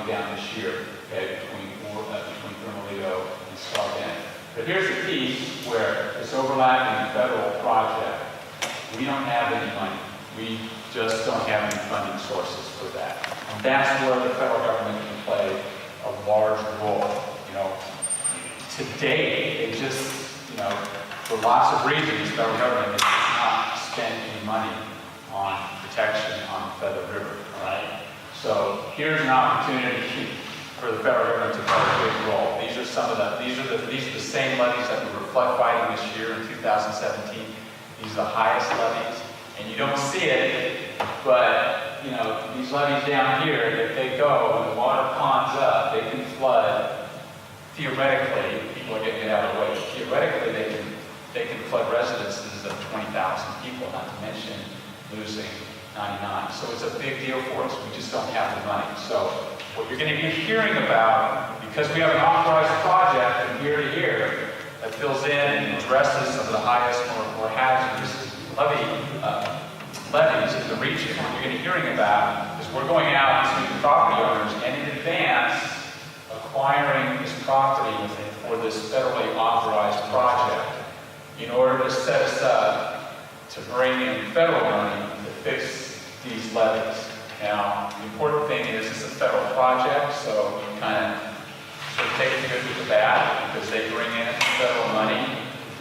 down this year, okay, between Thermalito and Star Bend. But here's the piece where it's overlapping the federal project. We don't have any money. We just don't have any funding sources for that. And that's where the federal government can play a large role. To date, they just, for lots of reasons, the federal government has not spent any money on protection on the Feather River, all right? So here's an opportunity for the federal government to play a big role. These are the same levies that we were flood fighting this year in 2017. These are the highest levies, and you don't see it, but these levees down here, if they go, when the water ponds up, they can flood. Theoretically, people are getting it out of the way. Theoretically, they can flood residences of 20,000 people, not to mention losing 99. So it's a big deal for us. We just don't have the money. So what you're going to be hearing about, because we have an authorized project from year to year that fills in and addresses some of the highest, more hazardous levies in the region, what you're going to be hearing about is we're going out to the property owners and in advance acquiring this property for this federally authorized project in order to set us up to bring in federal money to fix these levees. Now, the important thing is it's a federal project, so you kind of take the good with the bad because they bring in federal money.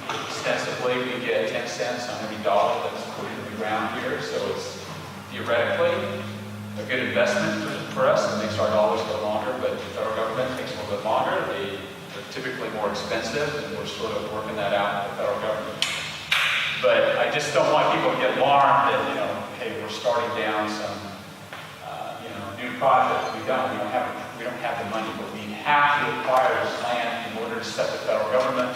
Ostensibly, we get 10 cents on every dollar that's put into the ground here, so it's theoretically a good investment for us. It makes our dollars go longer, but the federal government takes a little bit longer. They're typically more expensive, and we're sort of working that out with the federal government. But I just don't want people to get alarmed that, hey, we're starting down some, new project. We don't have the money, but we have to acquire this land in order to set the federal government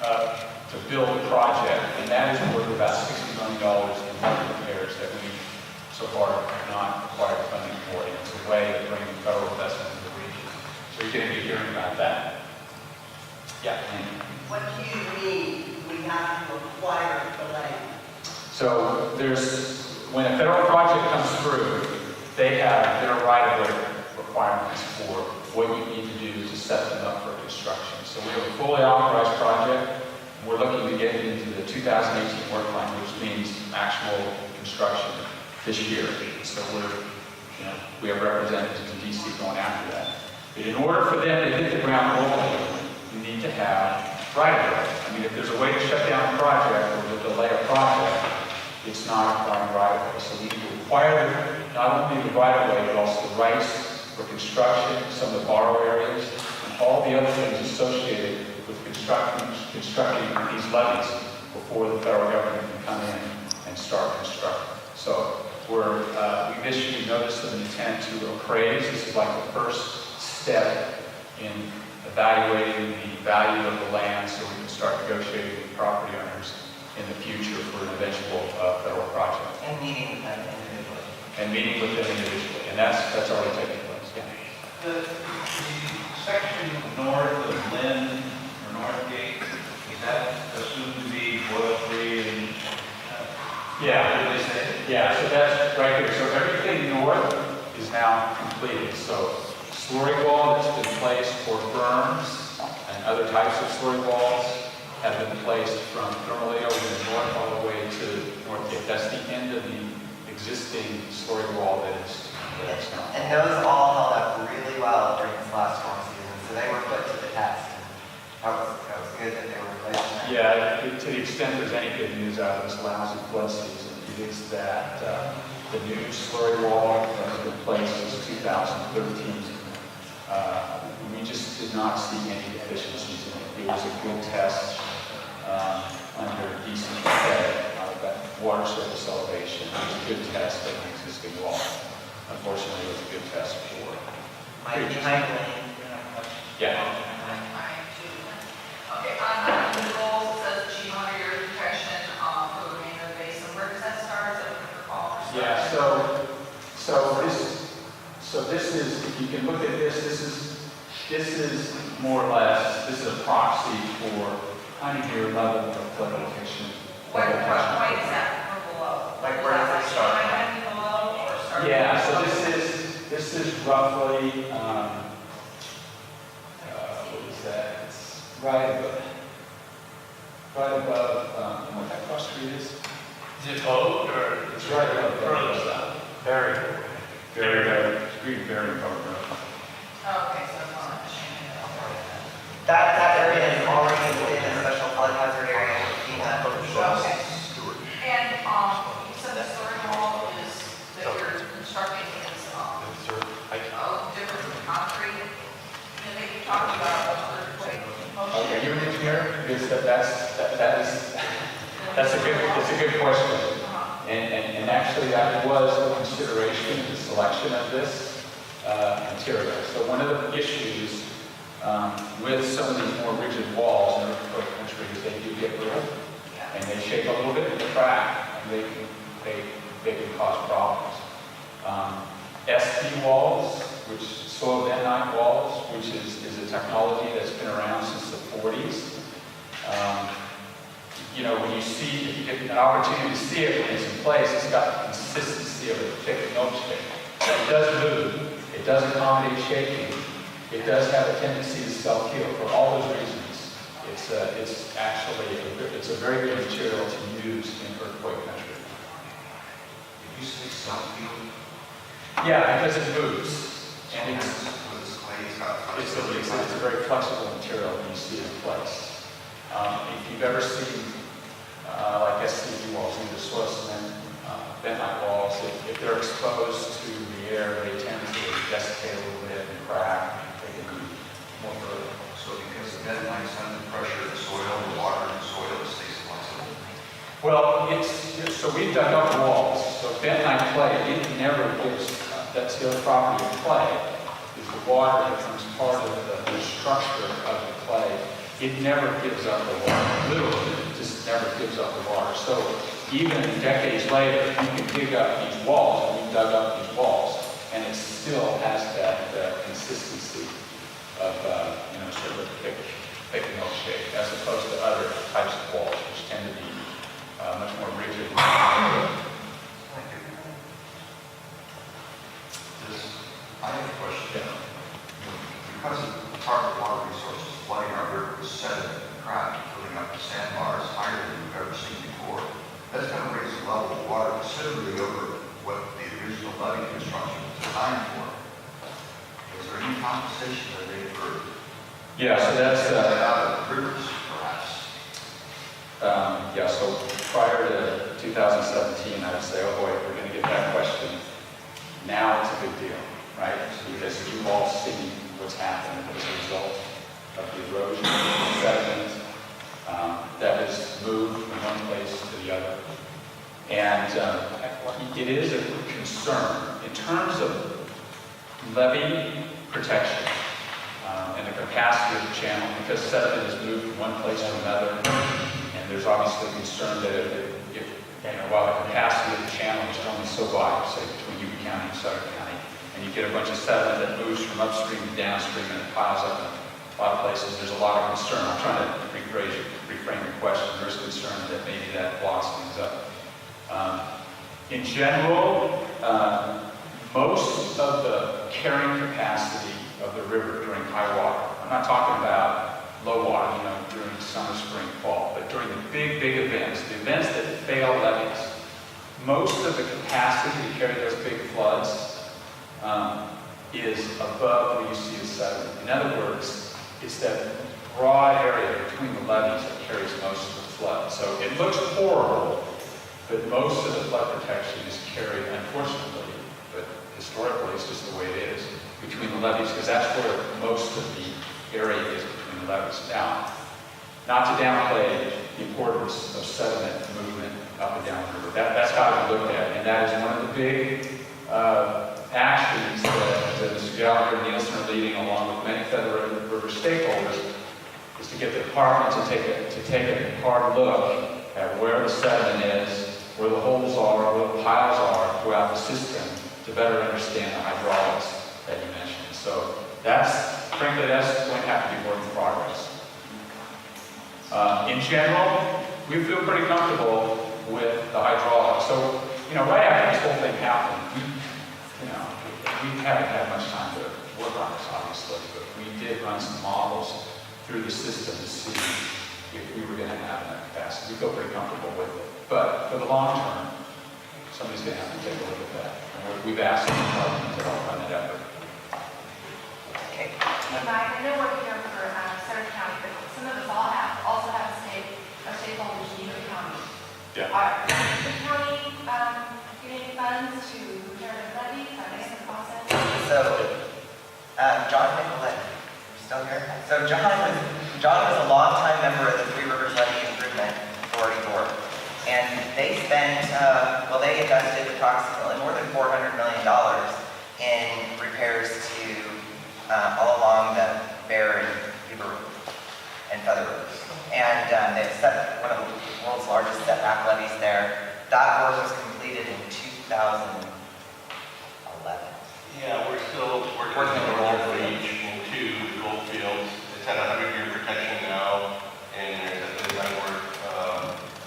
to build the project, and that is worth about $60 million in road repairs that we so far have not acquired funding for. And it's a way of bringing federal investment to the region. So you're going to be hearing about that. Yeah. What do you mean we have to acquire the land? So when a federal project comes through, they have their right-of-way requirements for what you need to do to set them up for construction. So we have a fully authorized project. We're looking to get into the 2018 work plan, which means actual construction this year. So we have representatives in DC going after that. But in order for them to hit the ground locally, you need to have right-of-way. I mean, if there's a way to shut down a project or to delay a project, it's not acquiring right-of-way. So we need to acquire not only the right-of-way, but also the rights for construction, some of the borrow areas, and all the other things associated with constructing these levees before the federal government can come in and start constructing. So we've issued a notice of intent to appraise. This is like the first step in evaluating the value of the land so we can start negotiating with property owners in the future for an eventual federal project. And meeting with them individually. And meeting with them individually. And that's already taking place, yeah. The section north of Lynn, or Northgate, is that assumed to be oil-free and, Yeah. what do they say? Yeah, so that's right here. So everything north is now completed. So slurry wall that's been placed for berms and other types of slurry walls have been placed from thermally over the north all the way to Northgate. That's the end of the existing slurry wall that's now. And those all held up really well during this last storm season, so they were put to the test. That was good that they were replaced. Yeah, to the extent there's any good news out of this lousy flood season, it is that the new slurry wall that was in place was 2013. We just did not see any deficiencies in it. It was a good test under decent that water surface elevation. It was a good test of the existing wall. Unfortunately, it was a good test for. Mike, behind me. Yeah. Okay, on the goal says achieve 100-year protection for the remainder of the basin. Where does that start? Is that what you're calling? Yeah, so this is, if you can look at this is more or less, this is a proxy for 100-year level of flood elevation. What is that from below? Like where does it start? Below or start? Yeah, so this is roughly, what is that? It's right above, what that cross street is? Is it boat or? It's right above there. Further south? Very important. Okay, so it's not changing at all. That area is already within a special flood hazard area. Okay. And you said the slurry wall is, that you're constructing is different from concrete. And then you talked about earthquake motion. Okay, you're an engineer? Because that's a good question. And actually that was a consideration in the selection of this material. So one of the issues with some of these more rigid walls in earthquake country is they do get brittle and they shake a little bit in the crack and they can cause problems. SP walls, which soil bentonite walls, which is a technology that's been around since the 40s. When you see, if you get an opportunity to see it when it's in place, it's got the consistency of a thick milkshake. It does move. It does accommodate shaking. It does have a tendency to self-heal. For all those reasons, it's actually a very good material to use in earthquake country. Did you say self-healing? Yeah, because it moves, and it's It's a very flexible material when you see it in place. If you've ever seen like SCD walls, either soil cement, bentonite walls, if they're exposed to the air, they tend to desiccate a little bit and crack. They can be more brittle. So because the bentonite's under pressure, the soil, the water in the soil stays flexible. Well, so we've dug up the walls. So bentonite clay, it never gives, that's the other property of clay, is the water becomes part of the structure of the clay. It never gives up the water. Literally, it just never gives up the water. So even decades later, you can dig up these walls, and we've dug up these walls, and it still has that consistency of, sort of a thick milkshake, as opposed to other types of walls, which tend to be much more rigid. I have a question. Because of Department of Water Resources flooding our river with sediment and crack, filling up the sandbars higher than we've ever seen before, that's going to raise the level of water considerably over what the original levee construction was designed for. Is there any compensation that they for Yeah, so that's, Out of the rivers, perhaps. yeah, so prior to 2017, I would say, oh boy, we're going to get that question. Now it's a big deal, right? Because you've all seen what's happened as a result of the erosion and sediment that has moved from one place to the other. And it is a concern in terms of levee protection and the capacity of the channel, because sediment has moved from one place to another. And there's obviously concern that if while the capacity of the channel is only so wide, say between Butte County and Sutter County, and you get a bunch of sediment that moves from upstream to downstream and it piles up in a lot of places, there's a lot of concern. I'm trying to reframe your question. There's concern that maybe that blocks things up. In general, most of the carrying capacity of the river during high water, I'm not talking about low water, during summer, spring, fall, but during the big events, the events that fail levees, most of the capacity to carry those big floods is above where you see the sediment. In other words, it's that broad area between the levees that carries most of the flood. So it looks horrible, but most of the flood protection is carried, unfortunately, but historically it's just the way it is, between the levees, because that's where most of the area is between the levees. Now, not to downplay the importance of sediment movement up and down the river. That's got to be looked at, and that is one of the big actions that Mr. Gallagher and Nielsen are leading, along with many Federal River stakeholders, is to get the department to take a hard look at where the sediment is, where the holes are, where the piles are throughout the system, to better understand the hydraulics that you mentioned. So frankly, that's going to have to be work in progress. In general, we feel pretty comfortable with the hydraulics. So, right after this whole thing happened, we haven't had much time to work on this, obviously, but we did run some models through the system to see if we were going to have enough capacity. We feel pretty comfortable with it. But for the long term, somebody's going to have to take a look at that. And we've asked them to help run that effort. Okay. Hey, Mike, I know we're here for Sutter County, but some of us also have stakeholders in Butte County. Yeah. Are the county getting funds to repair the levees? Are they in the process? So, John Nicolette, you still here? So John was a longtime member of the Three Rivers Levee Improvement Authority Board. And they spent, they invested approximately more than $400 million in repairs to all along the Bear and Beaver and Feather Rivers. And they've set one of the world's largest setback levees there. That work was completed in 2011. Yeah, we're still working on the northern reach into the gold fields. It's had a 100-year protection now, and there's a design work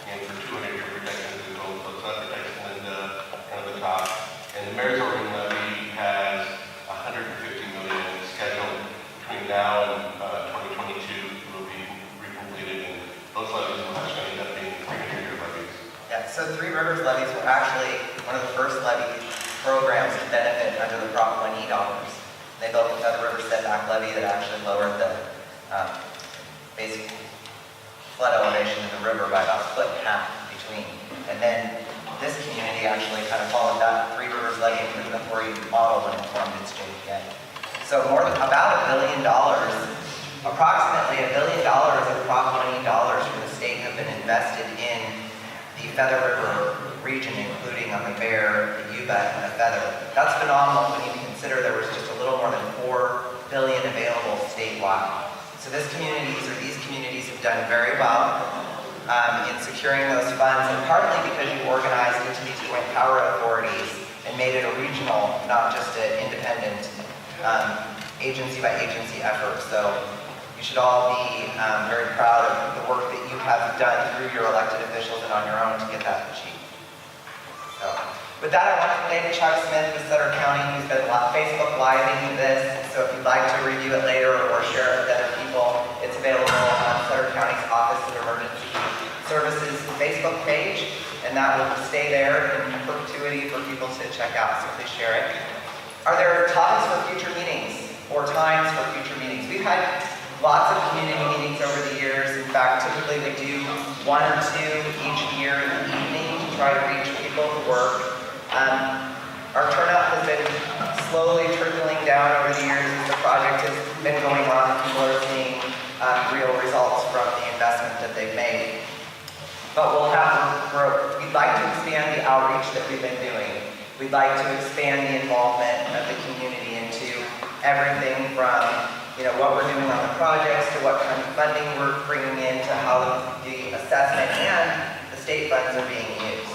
in for 200-year protection to the gold fields. So that protects Linda and the top. And the Mayor's Organ levee has $150 million scheduled between now and 2022. Will be recompleted, and those levees will actually end up being 300-year levees. Yeah, so Three Rivers levees were actually one of the first levee programs to benefit under the Prop 1E dollars. They built the Feather River setback levee that actually lowered the basic flood elevation of the river by about 1.5 feet between. And then this community actually kind of followed that Three Rivers Levee Improvement Authority model when it formed its JPA. So about $1 billion, approximately $1 billion of Prop 1E dollars from the state have been invested in the Feather River region, including on the Bear, the Yuba, and the Feather. That's phenomenal when you consider there was just a little more than $4 billion available statewide. So these communities have done very well in securing those funds, and partly because you organized into these joint power authorities and made it a regional, not just an independent agency by agency effort. So you should all be very proud of the work that you have done through your elected officials and on your own to get that achieved. So, with that, I want to thank Chuck Smith with Sutter County, who's been Facebook Living this. So if you'd like to review it later or share it with other people, it's available on Sutter County's Office of Emergency Services Facebook page, and that will stay there in perpetuity for people to check out, so please share it. Are there topics for future meetings or times for future meetings? We've had lots of community meetings over the years. In fact, typically we do 1 or 2 each year in the evening to try to reach people who work. Our turnout has been slowly trickling down over the years as the project has been going on. People are seeing real results from the investment that they've made. But we'll have to grow. We'd like to expand the outreach that we've been doing. We'd like to expand the involvement of the community into everything from, what we're doing on the projects to what kind of funding we're bringing in to how the assessment and the state funds are being used.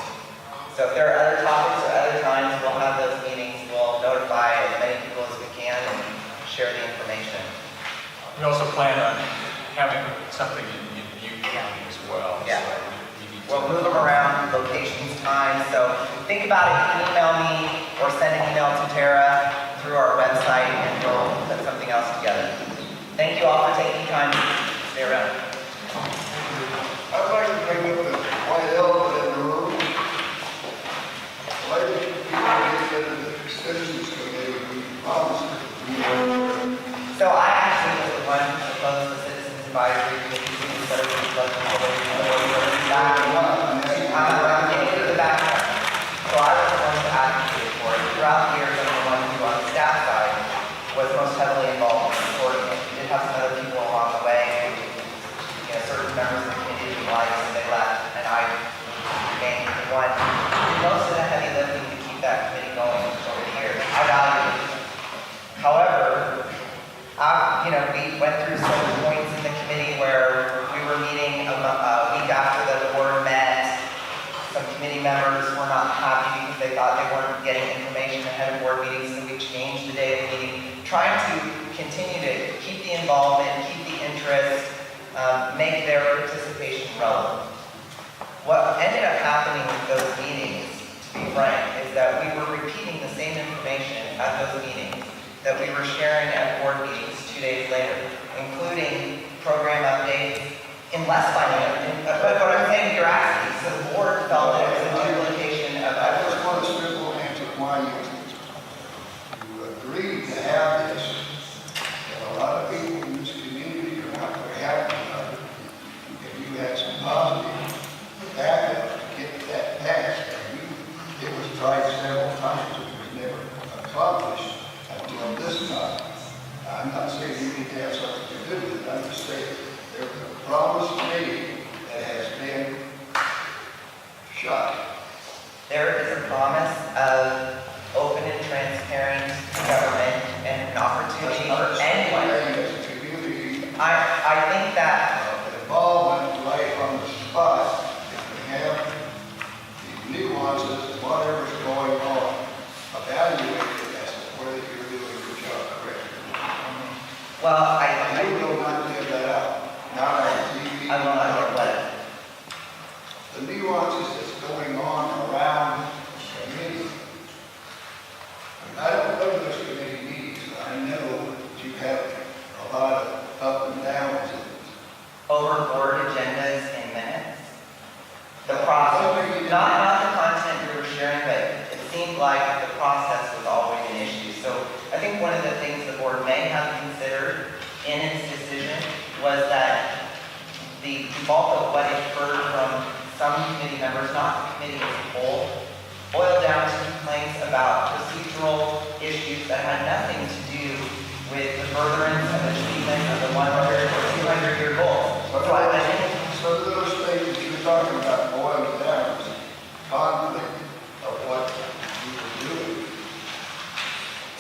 So if there are other topics or other times, we'll have those meetings. We'll notify as many people as we can and share the information. We also plan on having something in Butte County as well. Yeah. So we need to- We'll move them around, locations, times. So think about it. You can email me or send an email to Tara through our website and we'll put something else together. Thank you all for taking time to stay around. I'd like to bring up the white elephant in the room. Why did people get into the citizens committee when you promised it? So I actually was the one who proposed the Citizens Advisory Committee instead of I'm getting to the background. So I was the one who advocated for it. Throughout the years, I'm the one who on the staff side was most heavily involved in supporting it. We did have some other people along the way, certain members of the committee who liked and they left, and I remained the one who did most of the heavy lifting to keep that committee going over the years. I value it. However, we went through some points in the committee where we were meeting a week after the board met. Some committee members were not happy because they thought they weren't getting information ahead of board meetings, so we changed the day of the meeting, trying to continue to keep the involvement, keep the interest, make their participation relevant. What ended up happening with those meetings, to be frank, is that we were repeating the same information at those meetings that we were sharing at board meetings 2 days later, including program updates in less financial. But what I'm saying, you're asking, so the board felt that it was a duplication of I just effort. want a simple answer why you agreed to have this. And a lot of people in this community are not very happy about it. And you had some positive backup to get that passed. And it was tried several times. It was never accomplished until this time. I'm not saying you need to have something to do with it. I'm just saying there's a promise made that has been shot. There is a promise of open and transparent government and an opportunity for anyone. As a community, I think that involvement right on the spot, if we have the nuances of whatever's going on, evaluate it as to whether you're doing your job correctly. well, I will not give that out. Not on TV. I will not let it. The nuances that's going on around the committee. I don't go to those committee meetings, but I know that you have a lot of up and downs. Over board agendas and minutes. The process, not the content we were sharing, but it seemed like the process was always an issue. So I think one of the things the board may have considered in its decision was that the bulk of what it heard from some committee members, not the committee as a whole, boiled down to complaints about procedural issues that had nothing to do with the furtherance and achievement of the 100 or 200-year goal. So I think So those things that you're talking about boils down to conflict of what you were doing.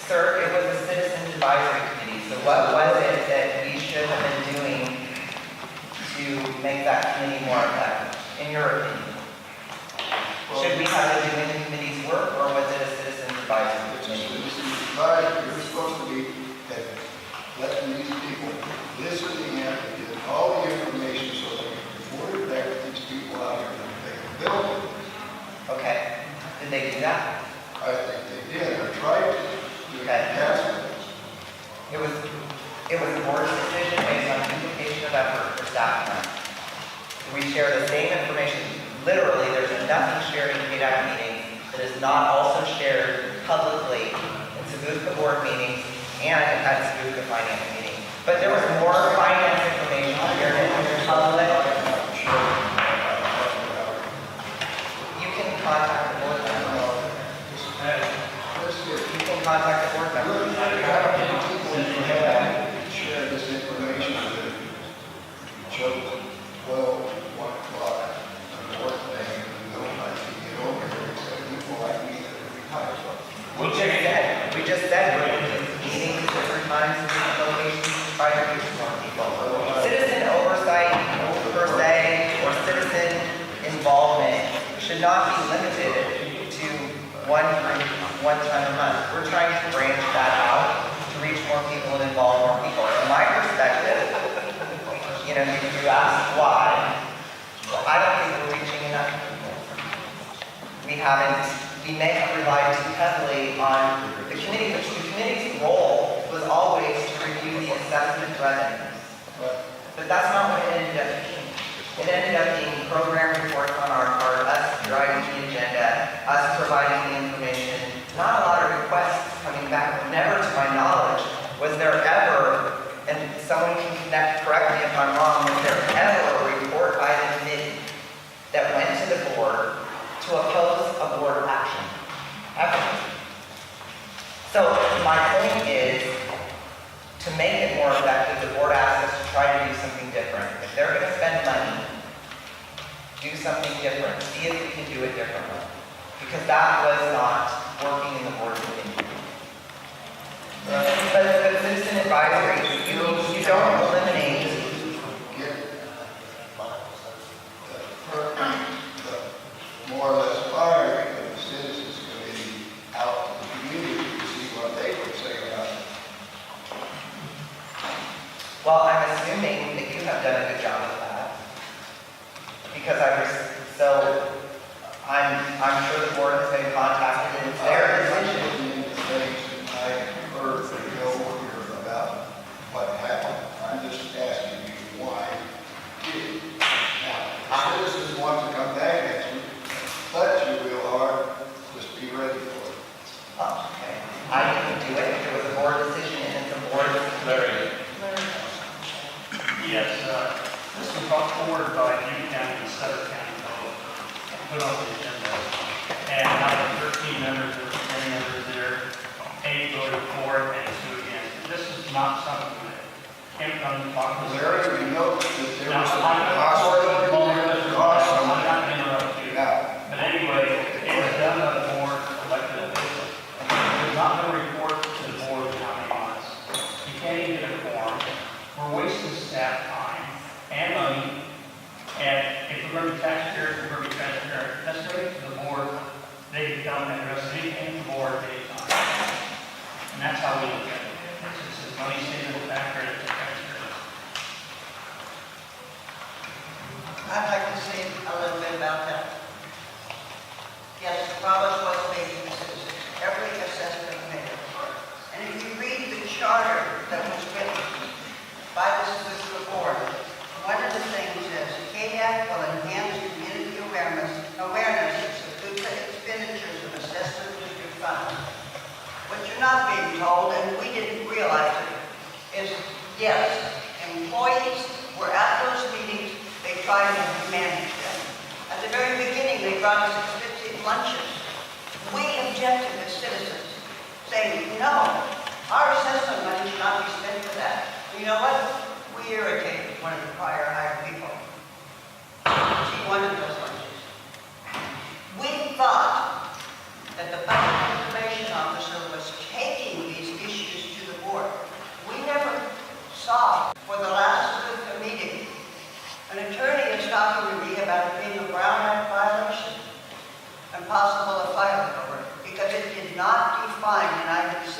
Sir, it was a citizen advisory committee, so what was it that we should have been doing to make that committee more effective, in your opinion? Should we have been doing the committee's work, or was it a citizen advisory committee? You're supposed to be letting these people listen in and get all the information so they can report it back to these people out here that they can build it. Okay, did they do that? I think they did, or tried to. Okay. Yes. It was the board's decision based on duplication of effort for staff time. We share the same information. Literally, there's nothing shared in KDAC meetings that is not also shared publicly in SBFCA board meetings and at SBFCA finance meetings. But there was more finance information here in the public. You can contact the board member. You can contact the board member. Share this information with each other. 12, 1 o'clock, and work thing, and don't like to get over here, except people like me that are retired. We just said we're meeting different times in different locations to try to reach more people. Citizen oversight per se, or citizen involvement should not be limited to one group, one time a month. We're trying to branch that out to reach more people and involve more people. From my perspective, you know, you ask why. Well, I don't think we're reaching enough people. We may have relied too heavily on the committee, which the committee's role was always to review the assessment revenues. But that's not what it ended up being. It ended up being program reports on our part, us driving the agenda, us providing the information. Not a lot of requests coming back. Never, to my knowledge, was there ever, and someone can correct me if I'm wrong, was there ever a report by the committee that went to the board to oppose a board action? Ever. So my point is, to make it more effective, the board asked us to try to do something different. If they're going to spend money, do something different. See if we can do it differently. Because that was not working in the board's opinion. But the citizen advisory, you don't eliminate. Get the more or less firing of the citizens committee out to the community to see what they would say about it. Well, I'm assuming that you have done a good job of that. Because I'm sure the board has been contacted and it's their decision. I heard from here about what happened. I'm just asking you why you did it. Now, the citizens want to come back at you, but you will hard, just be ready for it. Oh, okay. I didn't do it. It was a board decision and it's a board decision. Yes, this was brought forward by Butte County and Sutter County both, put on the agenda. And out of 13 members, there were 10 members there, 8 voted for it and 2 against. This is not something that came from the popular. Larry, we know that there Now, was I'm not going to interrupt you. Now, But anyway, it was done by the board, elected officials. We're not going to report to the board how many months. You can't even get a quorum. We're wasting staff time and money. And if we're going to be taxpayers, we're going to be transparent. Let's go to the board. They can come and address anything to the board at any time. And that's how we look at it. It's just money saving factor and transparency. I'd like to say a little bit about that. Yes, the promise was made to the citizens, every assessment made. And if you read the charter that was written by this board, one of the things is KDAC will enhance community awareness of the expenditures of assessment district funds. What you're not being told, and we didn't realize it, is yes, employees were at those meetings, they tried to manage them. At the very beginning, they brought us expensive lunches. We objected as citizens, saying, no, our assessment money should not be spent for that. You know what? We irritated one of the prior hired people. She wanted those lunches. We thought that the budget information officer was taking these issues to the board. We never saw, for the last meeting, an attorney is talking to me about it being a Brown Act violation and possible a filing over it, because it did not define in item 6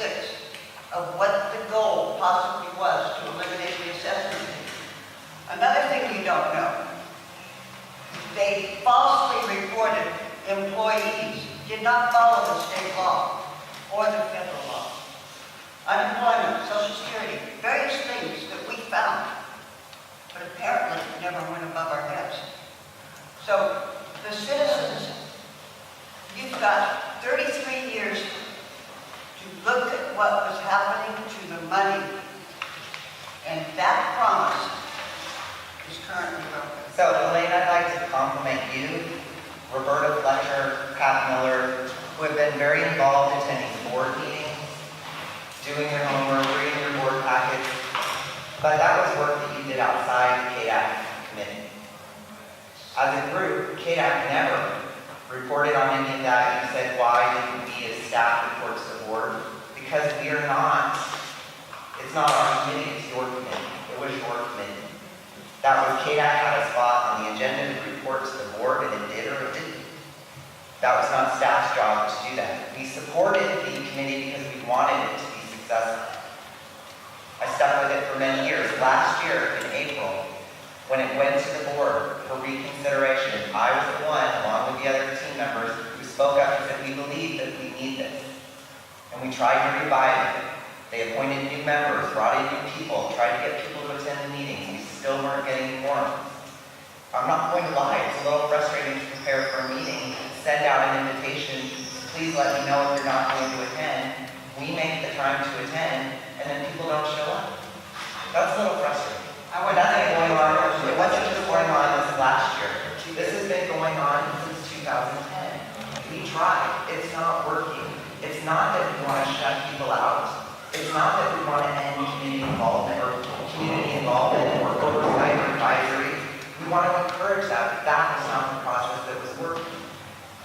of what the goal possibly was to eliminate the assessment fee. Another thing you don't know, they falsely reported employees did not follow the state law or the federal law. Unemployment, Social Security, various things that we found, but apparently never went above our heads. So the citizens, you've got 33 years to look at what was happening to the money And that promise is currently broken. So Elaine, I'd like to compliment you, Roberta Fletcher, Pat Miller, who have been very involved attending board meetings, doing your homework, reading your board packets. But that was work that you did outside the KDAC committee. As a group, KDAC never reported on any of that. You said, why didn't we as staff report to the board? Because we are not, it's not our committee, it's your committee. It was your committee. That was KDAC had a spot on the agenda to report to the board, and it did or it didn't. That was not staff's job to do that. We supported the committee because we wanted it to be successful. I stuck with it for many years. Last year, in April, when it went to the board for reconsideration, I was the one, along with the other team members, who spoke up and said, we believe that we need this. And we tried to revive it. They appointed new members, brought in new people, tried to get people to attend the meetings. We still weren't getting quorum. I'm not going to lie, it's a little frustrating to prepare for a meeting, send out an invitation, please let me know if you're not going to attend. We make the time to attend, and then people don't show up. That's a little frustrating. That's been going on, it wasn't just going on this last year. This has been going on since 2010. We tried, it's not working. It's not that we want to shut people out. It's not that we want to end community involvement or oversight or advisory. We want to encourage that, but that was not the process that was working.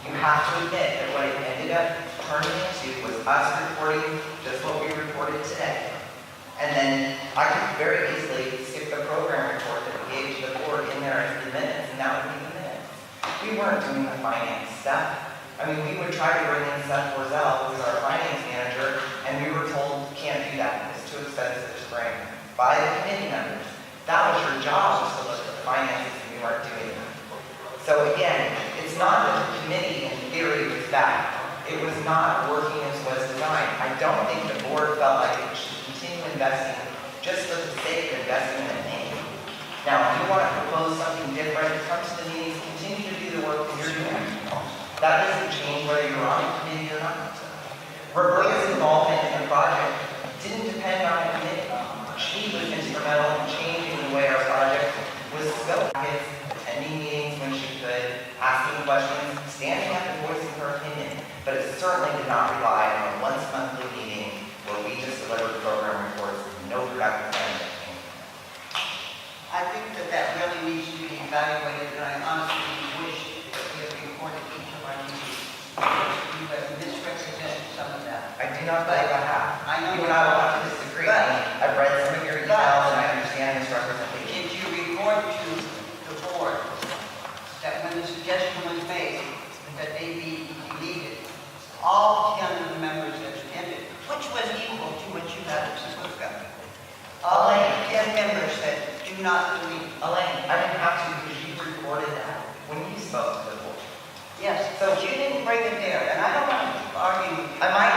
You have to admit that what it ended up turning into was us reporting just what we reported today. And then I could very easily skip the program report that we gave to the board in there as the minutes, and that would be the minutes. We weren't doing the finance stuff. I mean, we would try to bring in Seth Borzell, who was our finance manager, and we were told, can't do that, it's too expensive to bring, by the committee members. That was your job, was to look at the finances, and we weren't doing it. So again, it's not that the committee in theory was bad. It was not working as was designed. I don't think the board felt like it should continue investing just for the sake of investing in the name. Now, if you want to propose something different, come to the meetings, continue to do the work that you're doing. That doesn't change whether you're on a committee or not. Roberta's involvement in the project didn't depend on a committee. She was instrumental in changing the way our project was scoped. Attending meetings when she could, asking questions, standing up and voicing her opinion. But it certainly did not rely on a once-monthly meeting where we just delivered program reports with no productive benefit. I think that really needs to be evaluated, and I honestly wish that we had reported each of our meetings. You have misrepresented some of that. I do not believe I have. I know You you and I will don't. have to disagree. I've read some of your emails and I understand misrepresentation. Did you report to the board that when the suggestion was made that they be deleted, all 10 of the members that attended, which was equal to what you had at Cisco, all 10 members said, do not delete. Elaine, I didn't have to because you reported that when you spoke to the board. Yes, so you didn't bring it there, and I don't want to keep arguing. I might